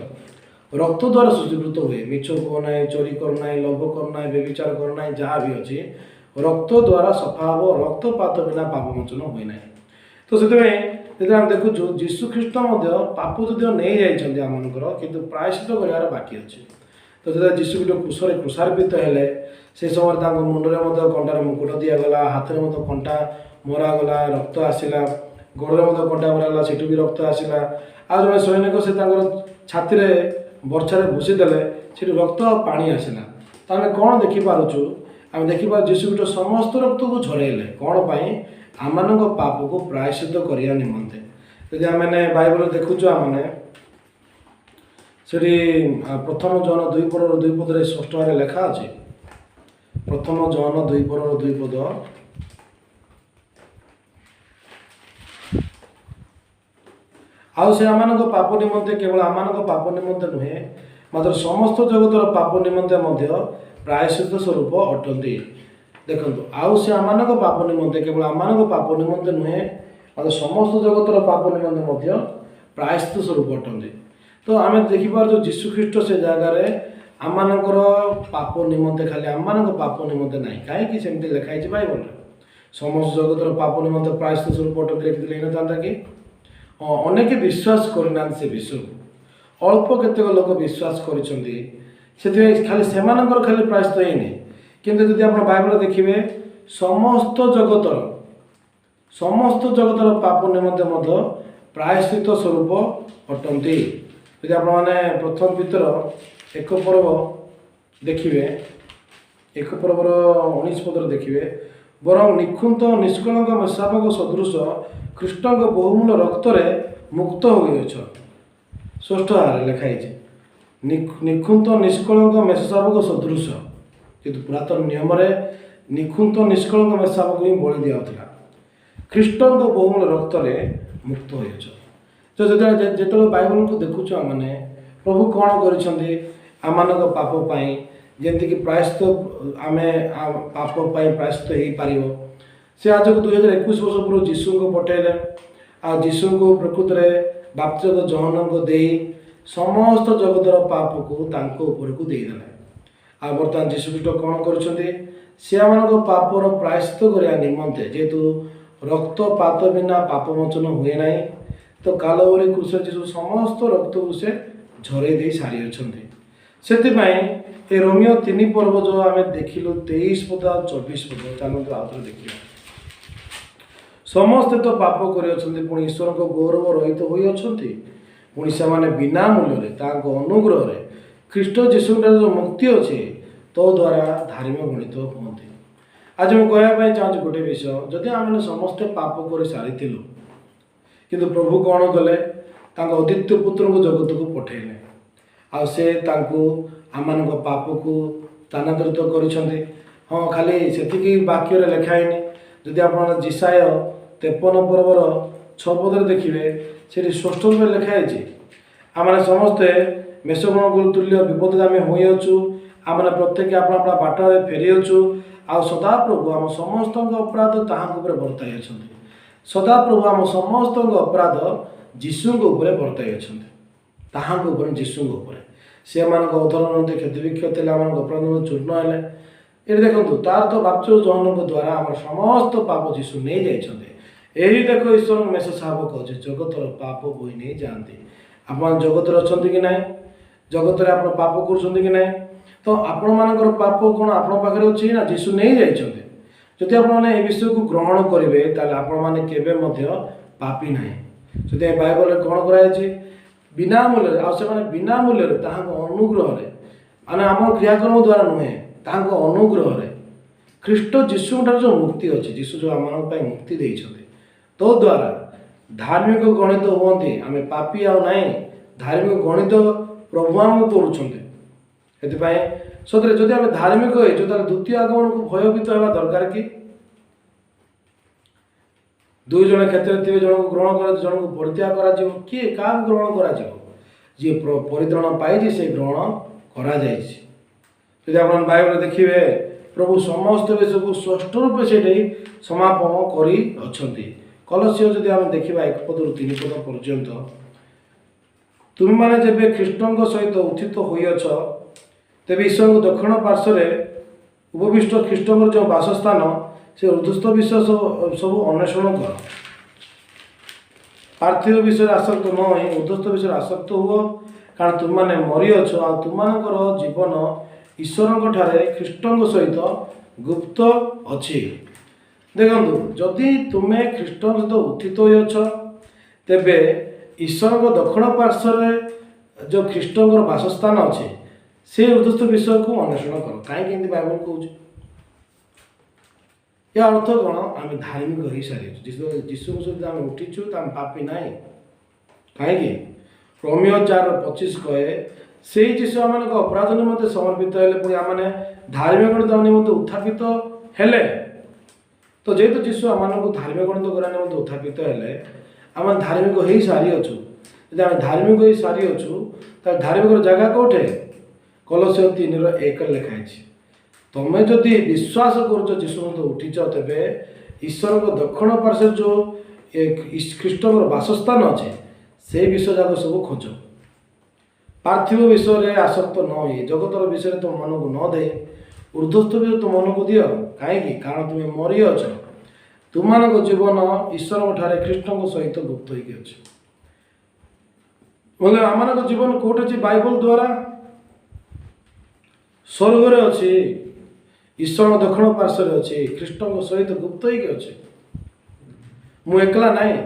ରକ୍ତ ଦ୍ୱାରା ଶୁଚୀକୃତ ହୁଏ। ମିଛ କୁହ ନାହିଁ, ଚୋରି କର ନାହିଁ, ଲୋଭ କର ନାହିଁ, ବ୍ୟଭିଚାର କର ନାହିଁ, ଯାହା ବି ଅଛି ରକ୍ତ ଦ୍ୱାରା ସଫା ହେବ, ରକ୍ତପାତ ବିନା ପାପ ମୋଚନ ହୁଏ ନାହିଁ। ତ ସେଥିପାଇଁ ଯଦି ଆମେ ଦେଖୁଛୁ, ଯୀଶୁ ଖ୍ରୀଷ୍ଟ ମଧ୍ୟ ପାପ ଯଦିଓ ନେଇଯାଇଛନ୍ତି ଆମମାନଙ୍କର, କିନ୍ତୁ ପ୍ରାୟଶ୍ଚିତ କରିବାର ବାକି ଅଛି। ତ ଯେତେବେଳେ ଯୀଶୁ ଖ୍ରୀଷ୍ଟ କ୍ରୁଶରେ କ୍ରୁଶାର୍ପିତ ହେଲେ, ସେ ସମୟରେ ତାଙ୍କ ମୁଣ୍ଡରେ ମଧ୍ୟ କଣ୍ଟାର ମୁକୁଟ ଦିଆଗଲା, ହାତରେ ମଧ୍ୟ କଣ୍ଟା ମରାଗଲା, ରକ୍ତ ଆସିଲା, ଗୋଡ଼ରେ ମଧ୍ୟ କଣ୍ଟା ମରାଗଲା, ସେଠୁ ବି ରକ୍ତ ଆସିଲା। ଆଉ ଜଣେ ସୈନିକ ସେ ତାଙ୍କର ଛାତିରେ ବର୍ଚ୍ଛାରେ ଭୁଷି ଦେଲେ, ସେଠୁ ରକ୍ତ ଆଉ ପାଣି ଆସିଲା। ତ ଆମେ କ'ଣ ଦେଖିପାରୁଛୁ? ଆମେ ଦେଖିବା ଯୀଶୁ ଖ୍ରୀଷ୍ଟ ସମସ୍ତ ରକ୍ତକୁ ଝରାଇଲେ। କ'ଣ ପାଇଁ? ଆମମାନଙ୍କ ପାପକୁ ପ୍ରାୟଶ୍ଚିତ କରିବା ନିମନ୍ତେ। ଯଦି ଆମେ ବାଇବଲରେ ଦେଖୁଛୁ, ଆମେ ସେଠି ପ୍ରଥମ ଜହନ 2 ପର୍ବର 2 ପଦରେ ସ୍ପଷ୍ଟ ଭାବରେ ଲେଖା ଅଛି। ପ୍ରଥମ ଜହନ 2 ପର୍ବର 2 ପଦ, ଆଉ ସେ ଆମମାନଙ୍କ ପାପ ନିମନ୍ତେ, କେବଳ ଆମମାନଙ୍କ ପାପ ନିମନ୍ତେ ନୁହେଁ, ମାତ୍ର ସମସ୍ତ ଜଗତର ପାପ ନିମନ୍ତେ ମଧ୍ୟ ପ୍ରାୟଶ୍ଚିତ ସ୍ୱରୂପ ଅଟନ୍ତି। ଦେଖନ୍ତୁ, ଆଉ ସେ ଆମମାନଙ୍କ ପାପ ନିମନ୍ତେ, କେବଳ ଆମମାନଙ୍କ ପାପ ନିମନ୍ତେ ନୁହେଁ, ମାତ୍ର ସମସ୍ତ ଜଗତର ପାପ ନିମନ୍ତେ ମଧ୍ୟ ପ୍ରାୟଶ୍ଚିତ ସ୍ୱରୂପ ଅଟନ୍ତି। ତ ଆମେ ଦେଖିପାରୁଛୁ, ଯୀଶୁ ଖ୍ରୀଷ୍ଟ ସେ ଜାଗାରେ ଆମମାନଙ୍କର ପାପ ନିମନ୍ତେ, ଖାଲି ଆମମାନଙ୍କ ପାପ ନିମନ୍ତେ ନାହିଁ। କାହିଁକି ସେମିତି ଲେଖା ହେଇଛି ବାଇବଲରେ? ସମସ୍ତ ଜଗତର ପାପ ନିମନ୍ତେ ପ୍ରାୟଶ୍ଚିତ ସ୍ୱରୂପ ଅଟନ୍ତି ଲେଖିଥିଲେ ହେଇନଥାନ୍ତା କି? ଅନେକ ବିଶ୍ୱାସ କରିନାହାନ୍ତି ସେ ବିଷୟକୁ, ଅଳ୍ପ କେତେକ ଲୋକ ବିଶ୍ୱାସ କରିଛନ୍ତି। ସେଥିପାଇଁ ଖାଲି ସେମାନଙ୍କର ଖାଲି ପ୍ରାୟଶ୍ଚିତ ହେଇନି, କିନ୍ତୁ ଯଦି ଆପଣ ବାଇବଲ ଦେଖିବେ, ସମସ୍ତ ଜଗତର ପାପ ନିମନ୍ତେ ମଧ୍ୟ ପ୍ରାୟଶ୍ଚିତ ସ୍ୱରୂପ ଅଟନ୍ତି। ଯଦି ଆପଣମାନେ ପ୍ରଥମ ପିତର 1 ପର୍ବ ଦେଖିବେ, 1 ପର୍ବର 19 ପଦରେ ଦେଖିବେ, ବରଂ ନିଖୁନ୍ତ ନିଷ୍କଳଙ୍କ ମେଷଶାବକ ସଦୃଶ ଖ୍ରୀଷ୍ଟଙ୍କ ବହୁମୂଲ୍ୟ ରକ୍ତରେ ମୁକ୍ତ ହୋଇଅଛ। ସ୍ପଷ୍ଟ ଭାବରେ ଲେଖା ହେଇଛି, ନିଖୁନ୍ତ ନିଷ୍କଳଙ୍କ ମେଷଶାବକ ସଦୃଶ। କିନ୍ତୁ ପୁରାତନ ନିୟମରେ ନିଖୁନ୍ତ ନିଷ୍କଳଙ୍କ ମେଷଶାବକ ହିଁ ବଳି ଦିଆଯାଉଥିଲା। ଖ୍ରୀଷ୍ଟଙ୍କ ବହୁମୂଲ୍ୟ ରକ୍ତରେ ମୁକ୍ତ ହୋଇଅଛ। ତ ଯେତେବେଳେ ବାଇବଲକୁ ଦେଖୁଛୁ, ଆମେ ପ୍ରଭୁ କ'ଣ କରିଛନ୍ତି ଆମମାନଙ୍କ ପାପ ପାଇଁ, ଯେମିତିକି ପ୍ରାୟଶ୍ଚିତ, ଆମେ ପାପ ପାଇଁ ପ୍ରାୟଶ୍ଚିତ ହେଇପାରିବ। ସେ ଆଜକୁ 2021 ବର୍ଷ ପୂର୍ବରୁ ଯୀଶୁଙ୍କୁ ପଠାଇଲେ, ଆଉ ଯୀଶୁଙ୍କୁ ପ୍ରକୃତରେ ବାପ୍ତିସ୍ମ ଯୋହନଙ୍କୁ ଦେଇ ସମସ୍ତ ଜଗତର ପାପକୁ ତାଙ୍କ ଉପରକୁ ଦେଇଦେଲେ। ଆଉ ବର୍ତ୍ତମାନ ଯୀଶୁ ଖ୍ରୀଷ୍ଟ କ'ଣ କରୁଛନ୍ତି? ସେ ଆମମାନଙ୍କ ପାପର ପ୍ରାୟଶ୍ଚିତ କରିବା ନିମନ୍ତେ, ଯେହେତୁ ରକ୍ତପାତ ବିନା ପାପ ମୋଚନ ହୁଏ ନାହିଁ, ତ କାଲବରୀ କ୍ରୁଶରେ ଯୀଶୁ ସମସ୍ତ ରକ୍ତକୁ ସେ ଝରେଇ ଦେଇ ସାରିଅଛନ୍ତି। ସେଥିପାଇଁ ଏ ରୋମିଓ 3 ପର୍ବ ଯେଉଁ ଆମେ ଦେଖିଲୁ 23 ପଦ ଆଉ 24 ପଦ, ଚାଲନ୍ତୁ ଆଉଥରେ ଦେଖିବା। ସମସ୍ତେ ତ ପାପ କରିଅଛନ୍ତି, ପୁଣି ଈଶ୍ୱରଙ୍କ ଗୌରବ ରହିତ ହୋଇଅଛନ୍ତି। ପୁଣି ସେମାନେ ବିନା ମୂଲ୍ୟରେ ତାଙ୍କ ଅନୁଗ୍ରହରେ ଖ୍ରୀଷ୍ଟ ଯୀଶୁଙ୍କଠାରେ ଯେଉଁ ମୁକ୍ତି ଅଛି ତୋ ଦ୍ୱାରା ଧାର୍ମିକ ଗଣିତ ହୁଅନ୍ତି। ଆଜି ମୁଁ କହିବା ପାଇଁ ଚାହୁଁଛି ଗୋଟେ ବିଷୟ, ଯଦି ଆମେ ସମସ୍ତେ ପାପ କରି ସାରିଥିଲୁ, କିନ୍ତୁ ପ୍ରଭୁ କ'ଣ କଲେ? ତାଙ୍କ ଅଦ୍ୱିତୀୟ ପୁତ୍ରଙ୍କୁ ଜଗତକୁ ପଠାଇଲେ, ଆଉ ସେ ତାଙ୍କୁ ଆମମାନଙ୍କ ପାପକୁ ସ୍ଥାନାନ୍ତରିତ କରିଛନ୍ତି। ହଁ, ଖାଲି ସେତିକି ବାକ୍ୟରେ ଲେଖା ହେଇନି। ଯଦି ଆପଣ ଜିସାୟ 53 ପର୍ବର 6 ପଦରେ ଦେଖିବେ, ସେଠି ସ୍ପଷ୍ଟ ରୂପେ ଲେଖା ହେଇଛି, ଆମେ ସମସ୍ତେ ମେଷଗୁଣ ତୁଲ୍ୟ ବିପଦଗାମୀ ହୋଇଅଛୁ, ଆମେ ପ୍ରତ୍ୟେକ ଆପଣ ଆପଣ ବାଟରେ ଫେରିଅଛୁ, ଆଉ ସଦାପ୍ରଭୁ ଆମ ସମସ୍ତଙ୍କ ଅପରାଧ ତାହାଙ୍କ ଉପରେ ବର୍ତ୍ତାଇ ଅଛନ୍ତି। ସଦାପ୍ରଭୁ ଆମ ସମସ୍ତଙ୍କ ଅପରାଧ ଯୀଶୁଙ୍କ ଉପରେ ବର୍ତ୍ତାଇ ଅଛନ୍ତି, ତାହାଙ୍କ ଉପରେ, ଯୀଶୁଙ୍କ ଉପରେ। ସେମାନଙ୍କ ଅଧର ନିମନ୍ତେ କ୍ଷତିବିକ୍ଷତ ହେଲେ, ଆମମାନଙ୍କ ଅପରାଧ ଚୂର୍ଣ୍ଣ ହେଲେ। ଏଠି ଦେଖନ୍ତୁ, ତାର ତ ବାପ୍ତିସ୍ମ ଯୋହାନଙ୍କ ଦ୍ୱାରା ଆମର ସମସ୍ତ ପାପ ଯୀଶୁ ନେଇଯାଇଛନ୍ତି। ଏହି ଦେଖ ଈଶ୍ୱରଙ୍କ ମେଷ ଶାବକ ଅଛି, ଜଗତର ପାପ ବୋହି ନେଇ ଯାଆନ୍ତି। ଆପଣ ଜଗତରେ ଅଛନ୍ତି କି ନାହିଁ? ଜଗତରେ ଆପଣ ପାପ କରୁଛନ୍ତି କି ନାହିଁ? ତ ଆପଣମାନଙ୍କର ପାପ କ'ଣ ଆପଣଙ୍କ ପାଖରେ ଅଛି ନା ଯୀଶୁ ନେଇଯାଇଛନ୍ତି? ଯଦି ଆପଣମାନେ ଏ ବିଷୟକୁ ଗ୍ରହଣ କରିବେ, ତାହେଲେ ଆପଣମାନେ କେବେ ମଧ୍ୟ ପାପୀ ନାହିଁ। ସେଥିପାଇଁ ବାଇବଲରେ କ'ଣ କରାଯାଇଛି? ବିନା ମୂଲ୍ୟରେ, ଆଉ ସେମାନେ ବିନା ମୂଲ୍ୟରେ ତାହାଙ୍କ ଅନୁଗ୍ରହରେ, ମାନେ ଆମର କ୍ରିୟାକର୍ମ ଦ୍ୱାରା ନୁହେଁ, ତାହାଙ୍କ ଅନୁଗ୍ରହରେ ଖ୍ରୀଷ୍ଟ ଯୀଶୁଙ୍କଠାରୁ ଯେଉଁ ମୁକ୍ତି ଅଛି, ଯୀଶୁ ଯେଉଁ ଆମମାନଙ୍କ ପାଇଁ ମୁକ୍ତି ଦେଇଛନ୍ତି, ତୋ ଦ୍ୱାରା ଧାର୍ମିକ ଗଣିତ ହୁଅନ୍ତି। ଆମେ ପାପୀ ଆଉ ନାହିଁ, ଧାର୍ମିକ ଗଣିତ ପ୍ରଭୁ ଆମକୁ କରୁଛନ୍ତି। ସେଥିପାଇଁ ସତରେ ଯଦି ଆମେ ଧାର୍ମିକ ହେଇଛୁ, ତାହେଲେ ଦ୍ୱିତୀୟ ଆଗମନକୁ ଭୟଭୀତ ହେବା ଦରକାର କି? 2 ଜଣ କ୍ଷେତ୍ରରେ ଥିବେ, ଜଣକୁ ଗ୍ରହଣ କରାଯିବ, ଜଣକୁ ପରିତ୍ୟାଗ କରାଯିବ। କିଏ କାହାକୁ ଗ୍ରହଣ କରାଯିବ? ଯିଏ ପରିତ୍ରାଣ ପାଇଛି ସେ ଗ୍ରହଣ କରାଯାଇଛି। ଯଦି ଆପଣ ବାଇବଲରେ ଦେଖିବେ, ପ୍ରଭୁ ସମସ୍ତ ବିଷୟକୁ ସ୍ପଷ୍ଟ ରୂପେ ସେଠି ସମାପନ କରିଅଛନ୍ତି। କଲସ୍ୟ ଯଦି ଆମେ ଦେଖିବା 1 ପଦରୁ 3 ପଦ ପର୍ଯ୍ୟନ୍ତ, ତୁମେମାନେ ଯେବେ ଖ୍ରୀଷ୍ଟଙ୍କ ସହିତ ଉତ୍ଥିତ ହୋଇଅଛ, ତେବେ ଈଶ୍ୱରଙ୍କ ଦକ୍ଷିଣ ପାର୍ଶ୍ୱରେ ଉପବିଷ୍ଟ ଖ୍ରୀଷ୍ଟଙ୍କର ଯେଉଁ ବାସସ୍ଥାନ, ସେ ଉର୍ଦ୍ଧ୍ୱସ୍ଥ ବିଷୟ ସବୁ ଅନ୍ୱେଷଣ କର। ପାର୍ଥିବ ବିଷୟରେ ଆସକ୍ତ ନ ହୋଇ ଉର୍ଦ୍ଧ୍ୱସ୍ଥ ବିଷୟରେ ଆସକ୍ତ ହୁଅ, କାରଣ ତୁମମାନେ ମରିଅଛ, ଆଉ ତୁମମାନଙ୍କର ଜୀବନ ଈଶ୍ୱରଙ୍କ ଠାରେ ଖ୍ରୀଷ୍ଟଙ୍କ ସହିତ ଗୁପ୍ତ ଅଛି। ଦେଖନ୍ତୁ, ଯଦି ତୁମେ ଖ୍ରୀଷ୍ଟଙ୍କ ସହିତ ଉତ୍ଥିତ ହୋଇଅଛ, ତେବେ ଈଶ୍ୱରଙ୍କ ଦକ୍ଷିଣ ପାର୍ଶ୍ୱରେ ଯେଉଁ ଖ୍ରୀଷ୍ଟଙ୍କର ବାସସ୍ଥାନ ଅଛି, ସେ ଉର୍ଦ୍ଧ୍ୱସ୍ଥ ବିଷୟକୁ ଅନ୍ୱେଷଣ କର। କାହିଁକି ଏମିତି ବାଇବଲ କହୁଛି? ଏହା ଅର୍ଥ କ'ଣ? ଆମେ ଧାର୍ମିକ ହୋଇସାରିଛୁ। ଯୀଶୁଙ୍କ ସହିତ ଆମେ ଉଠିଛୁ, ତ ଆମେ ପାପୀ ନାହିଁ। କାହିଁକି? ରୋମିଓ 4:25 କହେ, ସେଇ ଯୀଶୁ ଆମମାନଙ୍କ ଅପରାଧ ନିମନ୍ତେ ସମର୍ପିତ ହେଲେ, ପୁଣି ଆମମାନେ ଧାର୍ମିକ ଗଣିତ ନିମନ୍ତେ ଉତ୍ଥାପିତ ହେଲେ। ତ ଯେହେତୁ ଯୀଶୁ ଆମମାନଙ୍କୁ ଧାର୍ମିକ ଗଣିତ କରିବା ନିମନ୍ତେ ଉତ୍ଥାପିତ ହେଲେ, ଆମେ ଧାର୍ମିକ ହେଇ ସାରିଅଛୁ। ଯଦି ଆମେ ଧାର୍ମିକ ହେଇ ସାରିଅଛୁ, ତାହେଲେ ଧାର୍ମିକର ଜାଗା କେଉଁଠି? କଲସ୍ୟ 3:1 ଲେଖା ହେଇଛି, ତମେ ଯଦି ବିଶ୍ୱାସ କରୁଛ ଯୀଶୁ ସହିତ ଉଠିଛ, ତେବେ ଈଶ୍ୱରଙ୍କ ଦକ୍ଷିଣ ପାର୍ଶ୍ୱରେ ଯେଉଁ ଖ୍ରୀଷ୍ଟଙ୍କର ବାସସ୍ଥାନ ଅଛି, ସେଇ ବିଷୟ ଯାକ ସବୁ ଖୋଜ। ପାର୍ଥିବ ବିଷୟରେ ଆସକ୍ତ ନ ହୋଇ, ଜଗତର ବିଷୟରେ ତୁମ ମନକୁ ନ ଦେଇ ଉର୍ଦ୍ଧ୍ୱସ୍ଥ ବିଷୟ ତୁମ ମନକୁ ଦିଅ। କାହିଁକି? କାରଣ ତୁମେ ମରିଅଛ, ତୁମମାନଙ୍କ ଜୀବନ ଈଶ୍ୱରଙ୍କ ଠାରେ ଖ୍ରୀଷ୍ଟଙ୍କ ସହିତ ଗୁପ୍ତ ହୋଇକି ଅଛି। ବୋଲେ ଆମମାନଙ୍କ ଜୀବନ କେଉଁଠି ଅଛି? ବାଇବଲ ଦ୍ୱାରା ସ୍ୱର୍ଗରେ ଅଛି, ଈଶ୍ୱରଙ୍କ ଦକ୍ଷିଣ ପାର୍ଶ୍ୱରେ ଅଛି, ଖ୍ରୀଷ୍ଟଙ୍କ ସହିତ ଗୁପ୍ତ ହୋଇକି ଅଛି। ମୁଁ ଏକଲା ନାହିଁ।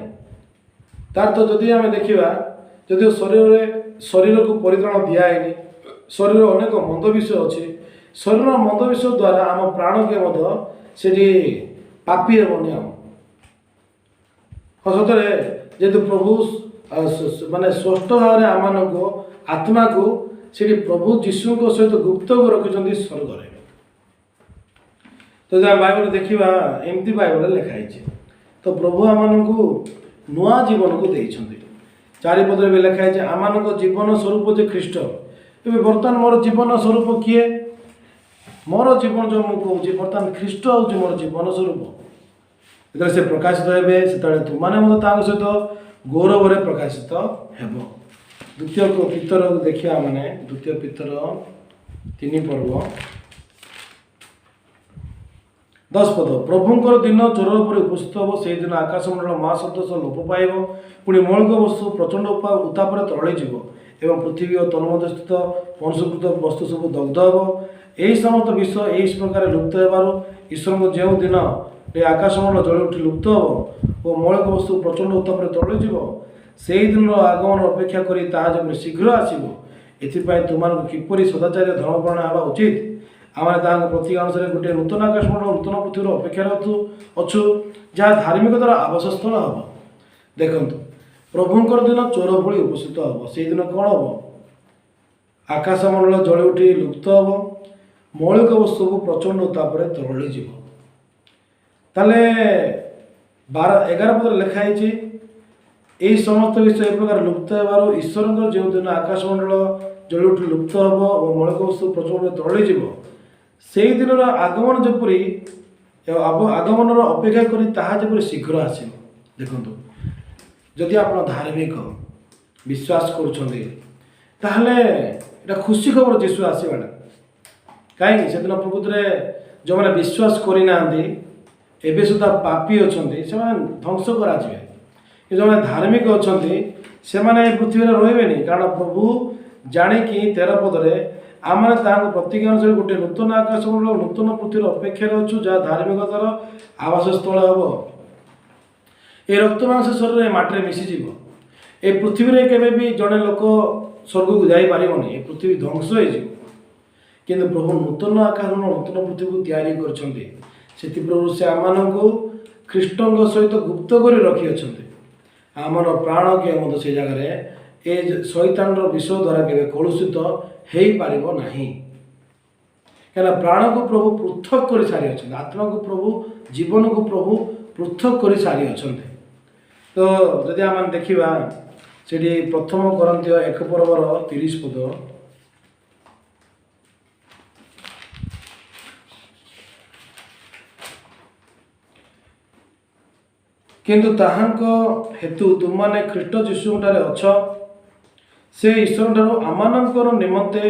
ତାର ତ ଯଦି ଆମେ ଦେଖିବା, ଯଦିଓ ଶରୀରକୁ ପରିତ୍ରାଣ ଦିଆହେଇନି, ଶରୀରରେ ଅନେକ ମନ୍ଦ ବିଷୟ ଅଛି, ଶରୀର ମନ୍ଦ ବିଷୟ ଦ୍ୱାରା ଆମ ପ୍ରାଣକେ ମଧ୍ୟ ସେଠି ପାପି ହେବନି। ଆମ ସତରେ ଯେହେତୁ ପ୍ରଭୁ ମାନେ ସ୍ପଷ୍ଟ ଭାବରେ ଆମମାନଙ୍କୁ ଆତ୍ମାକୁ ସେଠି ପ୍ରଭୁ ଯୀଶୁଙ୍କ ସହିତ ଗୁପ୍ତ ରଖିଛନ୍ତି ସ୍ୱର୍ଗରେ। ତ ଯଦି ଆମେ ବାଇବଲ ଦେଖିବା, ଏମିତି ବାଇବଲରେ ଲେଖା ହେଇଛି, ତ ପ୍ରଭୁ ଆମମାନଙ୍କୁ ନୂଆ ଜୀବନକୁ ଦେଇଛନ୍ତି। 4 ପଦରେ ବି ଲେଖା ହେଇଛି, ଆମମାନଙ୍କ ଜୀବନ ସ୍ୱରୂପ ଯେ ଖ୍ରୀଷ୍ଟ। ଏବେ ବର୍ତ୍ତମାନ ମୋର ଜୀବନ ସ୍ୱରୂପ କିଏ? ମୋର ଜୀବନ ଯେଉଁ ମୁଁ କହୁଛି, ବର୍ତ୍ତମାନ ଖ୍ରୀଷ୍ଟ ହେଉଛି ମୋର ଜୀବନ ସ୍ୱରୂପ। ଯେତେବେଳେ ସେ ପ୍ରକାଶିତ ହେବେ, ସେତେବେଳେ ତୁମମାନେ ମଧ୍ୟ ତାଙ୍କ ସହିତ ଗୌରବରେ ପ୍ରକାଶିତ ହେବ। 2 ପିତର ଦେଖିବା, ମାନେ 2 ପିତର 3 ପର୍ବ 10 ପଦ, ପ୍ରଭୁଙ୍କର ଦିନ ଚୋର ଉପରେ ଉପସ୍ଥିତ ହେବ। ସେହିଦିନ ଆକାଶମଣ୍ଡଳ ମହାଶବ୍ଦ ସହ ଲୋପ ପାଇବ, ପୁଣି ମୌଳିକ ବସ୍ତୁ ପ୍ରଚଣ୍ଡ ଉତ୍ତାପରେ ତରଳିଯିବ, ଏବଂ ପୃଥିବୀ ଓ ତନ୍ମଧ୍ୟସ୍ଥିତ ମନୁଷ୍ୟକୃତ ବସ୍ତୁ ସବୁ ଦଗ୍ଧ ହେବ। ଏହି ସମସ୍ତ ବିଷୟ ଏହି ପ୍ରକାର ଲୁପ୍ତ ହେବାରୁ ଈଶ୍ୱରଙ୍କ ଯେଉଁ ଦିନ ଏ ଆକାଶମଣ୍ଡଳ ଜଳି ଉଠି ଲୁପ୍ତ ହେବ, ଓ ମୌଳିକ ବସ୍ତୁ ପ୍ରଚଣ୍ଡ ଉତ୍ତାପରେ ତରଳିଯିବ, ସେହି ଦିନର ଆଗମନ ଅପେକ୍ଷା କରି ତାହା ଯେପରି ଶୀଘ୍ର ଆସିବ, ଏଥିପାଇଁ ତୁମମାନଙ୍କୁ କିପରି ସଦାଚାରୀ ଧର୍ମପରାୟଣ ହେବା ଉଚିତ। ଆମେ ତାହାଙ୍କ ପ୍ରତିଜ୍ଞା ଅନୁସାରେ ଗୋଟିଏ ନୂତନ ଆକାଶମଣ୍ଡଳ ନୂତନ ପୃଥିବୀର ଅପେକ୍ଷାରେ ଅଛୁ, ଯାହା ଧାର୍ମିକତାର ଆବାସ ସ୍ଥଳ ହେବ। ଦେଖନ୍ତୁ, ପ୍ରଭୁଙ୍କର ଦିନ ଚୋର ଭଳି ଉପସ୍ଥିତ ହେବ। ସେଇଦିନ କ'ଣ ହେବ? ଆକାଶମଣ୍ଡଳ ଜଳି ଉଠି ଲୁପ୍ତ ହେବ, ମୌଳିକ ବସ୍ତୁକୁ ପ୍ରଚଣ୍ଡ ଉତ୍ତାପରେ ତରଳିଯିବ। ତାହେଲେ 11 ପଦରେ ଲେଖା ହେଇଛି, ଏହି ସମସ୍ତ ବିଷୟ ଏ ପ୍ରକାର ଲୁପ୍ତ ହେବାରୁ ଈଶ୍ୱରଙ୍କର ଯେଉଁଦିନ ଆକାଶମଣ୍ଡଳ ଜଳି ଉଠି ଲୁପ୍ତ ହେବ ଓ ମୌଳିକ ବସ୍ତୁ ପ୍ରଚଣ୍ଡ ତରଳିଯିବ, ସେହି ଦିନର ଆଗମନ ଯେପରି ଆଗମନର ଅପେକ୍ଷା କରି ତାହା ଯେପରି ଶୀଘ୍ର ଆସିବ। ଦେଖନ୍ତୁ, ଯଦି ଆପଣ ଧାର୍ମିକ ବିଶ୍ୱାସ କରୁଛନ୍ତି, ତାହେଲେ ଏଇଟା ଖୁସି ଖବର ଯୀଶୁ ଆସିବାଟା। କାହିଁକି? ସେଦିନ ପ୍ରକୃତିରେ ଯେଉଁମାନେ ବିଶ୍ୱାସ କରିନାହାନ୍ତି, ଏବେ ସୁଦ୍ଧା ପାପୀ ଅଛନ୍ତି, ସେମାନେ ଧ୍ୱଂସ କରାଯିବେ। ଯେଉଁମାନେ ଧାର୍ମିକ ଅଛନ୍ତି, ସେମାନେ ଏ ପୃଥିବୀରେ ରହିବେନି। କାରଣ ପ୍ରଭୁ ଜାଣିକି 13 ପଦରେ ଆମେ ତାହାଙ୍କ ପ୍ରତିଜ୍ଞା ଅନୁସାରେ ଗୋଟିଏ ନୂତନ ଆକାଶମଣ୍ଡଳ ନୂତନ ପୃଥିବୀର ଅପେକ୍ଷାରେ ଅଛୁ, ଯାହା ଧାର୍ମିକତାର ଆବାସ ସ୍ଥଳ ହେବ। ଏ ରକ୍ତ ମାଂସ ଶରୀର ଏ ମାଟିରେ ମିଶିଯିବ। ଏ ପୃଥିବୀରେ କେବେ ବି ଜଣେ ଲୋକ ସ୍ୱର୍ଗକୁ ଯାଇପାରିବନି, ଏ ପୃଥିବୀ ଧ୍ୱଂସ ହେଇଯିବ। କିନ୍ତୁ ପ୍ରଭୁ ନୂତନ ଆକାଶମଣ୍ଡଳ ନୂତନ ପୃଥିବୀକୁ ତିଆରି କରିଛନ୍ତି। ସେଥିପ୍ରଭୁ ସେ ଆମମାନଙ୍କୁ ଖ୍ରୀଷ୍ଟଙ୍କ ସହିତ ଗୁପ୍ତ କରି ରଖିଅଛନ୍ତି। ଆମର ପ୍ରାଣ କିଏ ମଧ୍ୟ ସେ ଜାଗାରେ ଏ ଶୈତାନର ବିଷ ଦ୍ୱାରା କେବେ କଳୁଷିତ ହେଇପାରିବ ନାହିଁ। କାହିଁକିନା ପ୍ରାଣକୁ ପ୍ରଭୁ ପୃଥକ କରି ସାରିଅଛନ୍ତି, ଆତ୍ମାକୁ ପ୍ରଭୁ, ଜୀବନକୁ ପ୍ରଭୁ ପୃଥକ କରି ସାରିଅଛନ୍ତି। ତ ଯଦି ଆମେ ଦେଖିବା ସେଠି 1 Corinthians 1:30 ପଦ, କିନ୍ତୁ ତାହାଙ୍କ ହେତୁ ତୁମମାନେ ଖ୍ରୀଷ୍ଟ ଯୀଶୁଙ୍କଠାରେ ଅଛ, ସେ ଈଶ୍ୱରଙ୍କଠାରୁ ଆମମାନଙ୍କର ନିମନ୍ତେ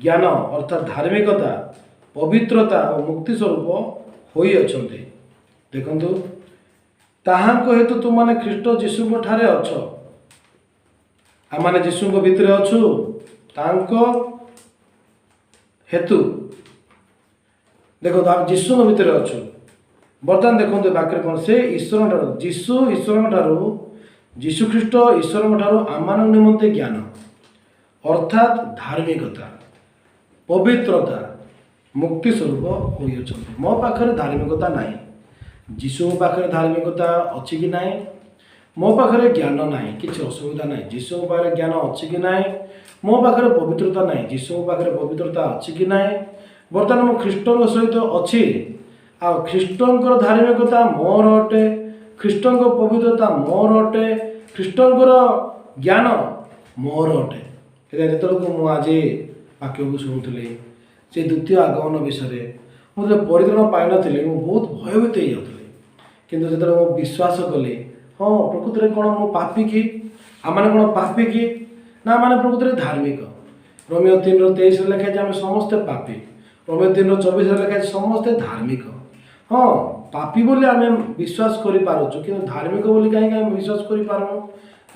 ଜ୍ଞାନ ଅର୍ଥାତ୍ ଧାର୍ମିକତା, ପବିତ୍ରତା ଓ ମୁକ୍ତି ସ୍ୱରୂପ ହୋଇଅଛନ୍ତି। ଦେଖନ୍ତୁ, ତାହାଙ୍କ ହେତୁ ତୁମମାନେ ଖ୍ରୀଷ୍ଟ ଯୀଶୁଙ୍କଠାରେ ଅଛ। ଆମମାନେ ଯୀଶୁଙ୍କ ଭିତରେ ଅଛୁ, ତାଙ୍କ ହେତୁ। ଦେଖନ୍ତୁ, ଆମେ ଯୀଶୁଙ୍କ ଭିତରେ ଅଛୁ। ବର୍ତ୍ତମାନ ଦେଖନ୍ତୁ ବାକ୍ୟରେ କ'ଣ? ସେ ଈଶ୍ୱରଙ୍କଠାରୁ, ଯୀଶୁ ଈଶ୍ୱରଙ୍କଠାରୁ, ଯୀଶୁଖ୍ରୀଷ୍ଟ ଈଶ୍ୱରଙ୍କଠାରୁ ଆମମାନଙ୍କ ନିମନ୍ତେ ଜ୍ଞାନ ଅର୍ଥାତ୍ ଧାର୍ମିକତା, ପବିତ୍ରତା, ମୁକ୍ତି ସ୍ୱରୂପ ହୋଇଅଛନ୍ତି। ମୋ ପାଖରେ ଧାର୍ମିକତା ନାହିଁ, ଯୀଶୁଙ୍କ ପାଖରେ ଧାର୍ମିକତା ଅଛି କି ନାହିଁ? ମୋ ପାଖରେ ଜ୍ଞାନ ନାହିଁ, କିଛି ଅସୁବିଧା ନାହିଁ। ଯୀଶୁଙ୍କ ପାଖରେ ଜ୍ଞାନ ଅଛି କି ନାହିଁ? ମୋ ପାଖରେ ପବିତ୍ରତା ନାହିଁ, ଯୀଶୁଙ୍କ ପାଖରେ ପବିତ୍ରତା ଅଛି କି ନାହିଁ? ବର୍ତ୍ତମାନ ମୁଁ ଖ୍ରୀଷ୍ଟଙ୍କ ସହିତ ଅଛି, ଆଉ ଖ୍ରୀଷ୍ଟଙ୍କର ଧାର୍ମିକତା ମୋର ଅଟେ, ଖ୍ରୀଷ୍ଟଙ୍କ ପବିତ୍ରତା ମୋର ଅଟେ, ଖ୍ରୀଷ୍ଟଙ୍କର ଜ୍ଞାନ ମୋର ଅଟେ। ଯେତେବେଳକୁ ମୁଁ ଆଜି ବାକ୍ୟକୁ ଶୁଣୁଥିଲି, ସେ ଦ୍ୱିତୀୟ ଆଗମନ ବିଷୟରେ ମୁଁ ଯେତେବେଳେ ପରିତ୍ରାଣ ପାଇନଥିଲି, ମୁଁ ବହୁତ ଭୟଭୀତ ହେଇଯାଉଥିଲି। କିନ୍ତୁ ଯେତେବେଳେ ମୁଁ ବିଶ୍ୱାସ କଲି, ହଁ ପ୍ରକୃତିରେ କ'ଣ ମୁଁ ପାପି କି? ଆମମାନେ କ'ଣ ପାପି କି? ନା ଆମମାନେ ପ୍ରକୃତିରେ ଧାର୍ମିକ। ରୋମିଓ 3:23 ଲେଖା ହେଇଛି ଆମେ ସମସ୍ତେ ପାପି। ରୋମିଓ 3:24 ଲେଖା ହେଇଛି ସମସ୍ତେ ଧାର୍ମିକ। ହଁ, ପାପି ବୋଲି ଆମେ ବିଶ୍ୱାସ କରିପାରୁଛୁ, କିନ୍ତୁ ଧାର୍ମିକ ବୋଲି କାହିଁକି ଆମେ ବିଶ୍ୱାସ କରିପାରୁନୁ?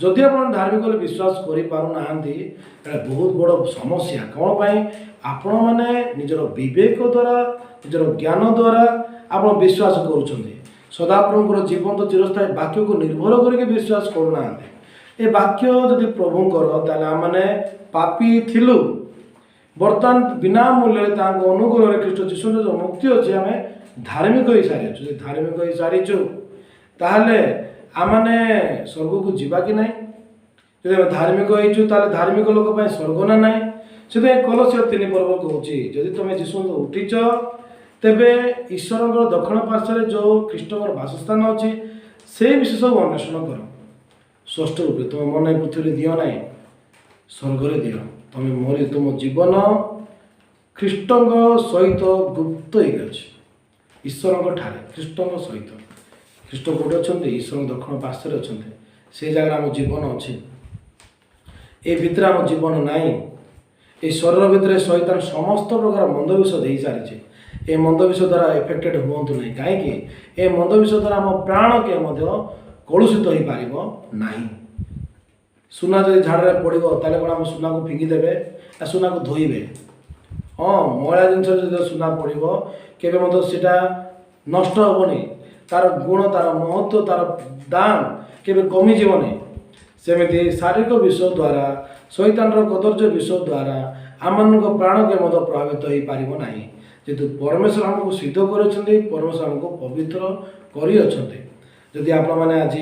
ଯଦି ଆପଣ ଧାର୍ମିକ ବୋଲି ବିଶ୍ୱାସ କରିପାରୁନାହାନ୍ତି, ଏଇଟା ବହୁତ ବଡ଼ ସମସ୍ୟା। କ'ଣ ପାଇଁ? ଆପଣମାନେ ନିଜର ବିବେକ ଦ୍ୱାରା, ନିଜର ଜ୍ଞାନ ଦ୍ୱାରା ଆପଣ ବିଶ୍ୱାସ କରୁଛନ୍ତି। ସଦାପ୍ରଭୁଙ୍କର ଜୀବନ୍ତ ଚିରସ୍ଥାୟୀ ବାକ୍ୟକୁ ନିର୍ଭର କରିକି ବିଶ୍ୱାସ କରୁନାହାନ୍ତି। ଏ ବାକ୍ୟ ଯଦି ପ୍ରଭୁଙ୍କର, ତାହେଲେ ଆମମାନେ ପାପି ଥିଲୁ। ବର୍ତ୍ତମାନ ବିନା ମୂଲ୍ୟରେ ତାଙ୍କ ଅନୁଗ୍ରହରେ ଖ୍ରୀଷ୍ଟ ଯୀଶୁଙ୍କର ଯେଉଁ ମୁକ୍ତି ଅଛି, ଆମେ ଧାର୍ମିକ ହେଇସାରିଛୁ। ଯଦି ଧାର୍ମିକ ହେଇସାରିଛୁ, ତାହେଲେ ଆମମାନେ ସ୍ୱର୍ଗକୁ ଯିବା କି ନାହିଁ? ଯଦି ଆମେ ଧାର୍ମିକ ହେଇଛୁ, ତାହେଲେ ଧାର୍ମିକ ଲୋକ ପାଇଁ ସ୍ୱର୍ଗ ନା ନାହିଁ? ସେଥିପାଇଁ କଲୋସିୟ 3 କହୁଛି, ଯଦି ତୁମେ ଯୀଶୁଙ୍କୁ ଉଠିଛ, ତେବେ ଈଶ୍ୱରଙ୍କର ଦକ୍ଷିଣ ପାର୍ଶ୍ୱରେ ଯେଉଁ ଖ୍ରୀଷ୍ଟଙ୍କର ବାସସ୍ଥାନ ଅଛି, ସେଇ ବିଷୟ ସବୁ ଅନ୍ୱେଷଣ କର। ଷଷ୍ଠ ରୂପେ ତୁମ ମନ ଏ ପୃଥିବୀରେ ଦିଅ ନାହିଁ, ସ୍ୱର୍ଗରେ ଦିଅ। ତୁମେ ମରି ତୁମ ଜୀବନ ଖ୍ରୀଷ୍ଟଙ୍କ ସହିତ ଗୁପ୍ତ ହେଇକି ଅଛି, ଈଶ୍ୱରଙ୍କ ଠାରେ, ଖ୍ରୀଷ୍ଟଙ୍କ ସହିତ। ଖ୍ରୀଷ୍ଟ କେଉଁଠି ଅଛନ୍ତି? ଈଶ୍ୱରଙ୍କ ଦକ୍ଷିଣ ପାର୍ଶ୍ୱରେ ଅଛନ୍ତି। ସେଇ ଜାଗାରେ ଆମ ଜୀବନ ଅଛି। ଏ ଭିତରେ ଆମ ଜୀବନ ନାହିଁ। ଏ ଶରୀର ଭିତରେ ଶୈତାନ ସମସ୍ତ ପ୍ରକାର ମନ୍ଦ ବିଷ ଦେଇସାରିଛି। ଏ ମନ୍ଦ ବିଷ ଦ୍ୱାରା ଏଫେକ୍ଟେଡ଼ ହୁଅନ୍ତୁ ନାହିଁ। କାହିଁକି? ଏ ମନ୍ଦ ବିଷ ଦ୍ୱାରା ଆମ ପ୍ରାଣକେ ମଧ୍ୟ କଳୁଷିତ ହୋଇପାରିବ ନାହିଁ। ସୁନା ଯଦି ଝାଡ଼ରେ ପଡ଼ିବ, ତାହେଲେ କ'ଣ ଆମ ସୁନାକୁ ଫିଙ୍ଗିଦେବେ ନା ସୁନାକୁ ଧୋଇବେ? ହଁ, ମଇଳା ଜିନିଷରେ ଯଦି ସୁନା ପଡ଼ିବ, କେବେ ମଧ୍ୟ ସେଇଟା ନଷ୍ଟ ହେବନି। तार गुण तार महत्व तार दाम केवे कमिजनी सेमती शारीरिक विषय द्वारा शैतान कदर्य विषय द्वारा आम प्राण के मत प्रभावित हो पार ना जेहेतु परमेश्वर आमको सिद्ध कर परमेश्वर आमको पवित्र करी आप आज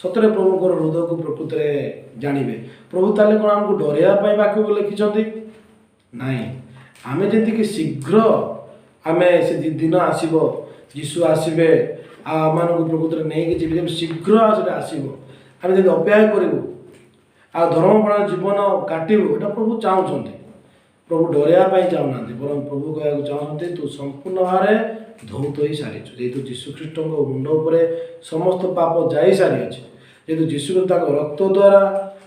सतरे प्रभु को हृदय को प्रकृत में जानवे प्रभु ताले कौन आमको डरवाई वाक्य को लिखिं नाई आमे जी शीघ्र आम से दिन आसब यीशु आसवे आम प्रकृत में नहीं जी शीघ्र आसब आम जब अपेक्षा करूँ आ धर्मप्राण जीवन काटू यहाँ प्रभु चाहते प्रभु डरवाई चाहूना बर प्रभु कह चाहते तू संपूर्ण भाव धौत हो सारी जेहेतु जीशुख्रीष्ट मुंड पर समस्त पाप जा सारी अच्छे जेहेतु जीशुख्रीष्ट रक्त द्वारा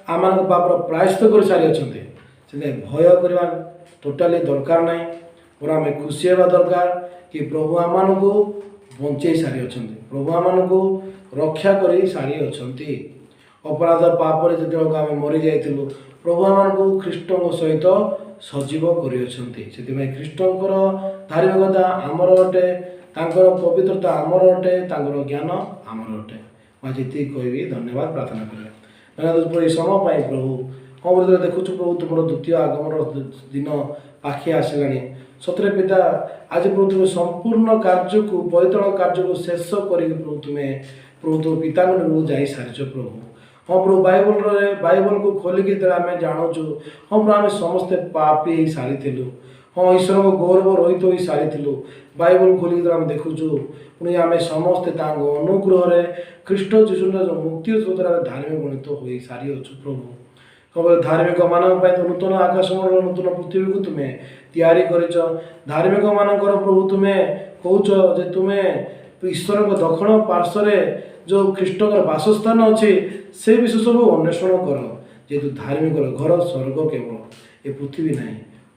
आम पापर प्रायश्चित कर सारी अच्छा से भय करवा टोटाली दरकार ना पर आम खुशी होगा दरकार कि प्रभु आम को बंचे सारी अच्छा प्रभु आम को रक्षा कर सारी अच्छा अपराध पापर जो आम मरी जाइलु प्रभु आम को ख्रीष्ट सहित सजीव कर ख्रीष्टर धार्मिकता आमर अटे पवित्रता आमर अटे ज्ञान आमर अटे मुझे कहबी धन्यवाद प्रार्थना करें समय प्रभु हाँ बोलते देखु प्रभु तुम द्वितीय आगमन दिन पाखे आसला सतरे पिता आज प्रभु तुम संपूर्ण कार्य को परित्राण कार्य को शेष कर प्रभु तुम पिता जा सारी प्रभु हाँ प्रभु बाइबल को खोलिकी आम जानूँ हाँ प्रभु आम समस्ते पापी सारी हाँ ईश्वर को गौरव रहित हो सारी बाइबल खोलिकी आम देखुचु पुणी आम समस्ते अनुग्रह ख्रीष्ट जीशु जो मुक्ति स्रोत धार्मिक गणित हो सारी अच्छु प्रभु खबर धार्मिक मान तो नूतन आकाश मंडल नूतन पृथ्वी को तुम्हें तैयारी कर धार्मिक मानकर प्रभु तुम्हें कौच जे तुम्हें ईश्वर को दक्षिण पार्श्व जो ख्रीष्टर बासस्थान अच्छे से विषय सब अन्वेषण कर जेहेतु धार्मिक घर स्वर्ग केवल ये पृथ्वी ना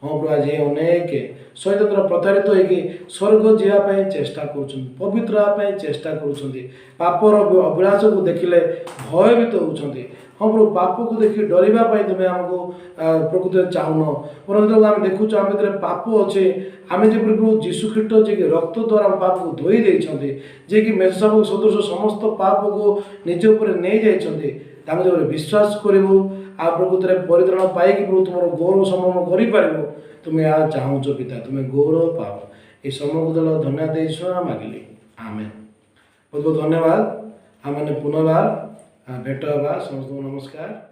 हाँ प्रभु आज अनेक शैतान प्रतारित होगी स्वर्ग जावाई चेष्टा कर पवित्र हाँपाई चेष्टा कर पापर अभिलाष को देखिले भयभीत होती हाँ प्रभु पाप को देखिए डरवाई तुम्हें आमको प्रकृत में चाहून पर आम देखु आम भर पाप अच्छे आम जो प्रभु जीशुख्रीष्ट जी रक्त द्वारा पाप को धोई देते जे कि मेषशाप सदृश समस्त पाप को निज उपर नहीं जाइए जब विश्वास करूँ आ प्रकृत में परित्राण पाई प्रभु तुम गौरव सम्मान कर तुम्हें आ चाहूच पिता तुम्हें गौरव पाओ ये समय को दल धन्यवाद मागिली आमेन बहुत बहुत धन्यवाद आम पुनर्बार भेट हवा समस्त नमस्कार।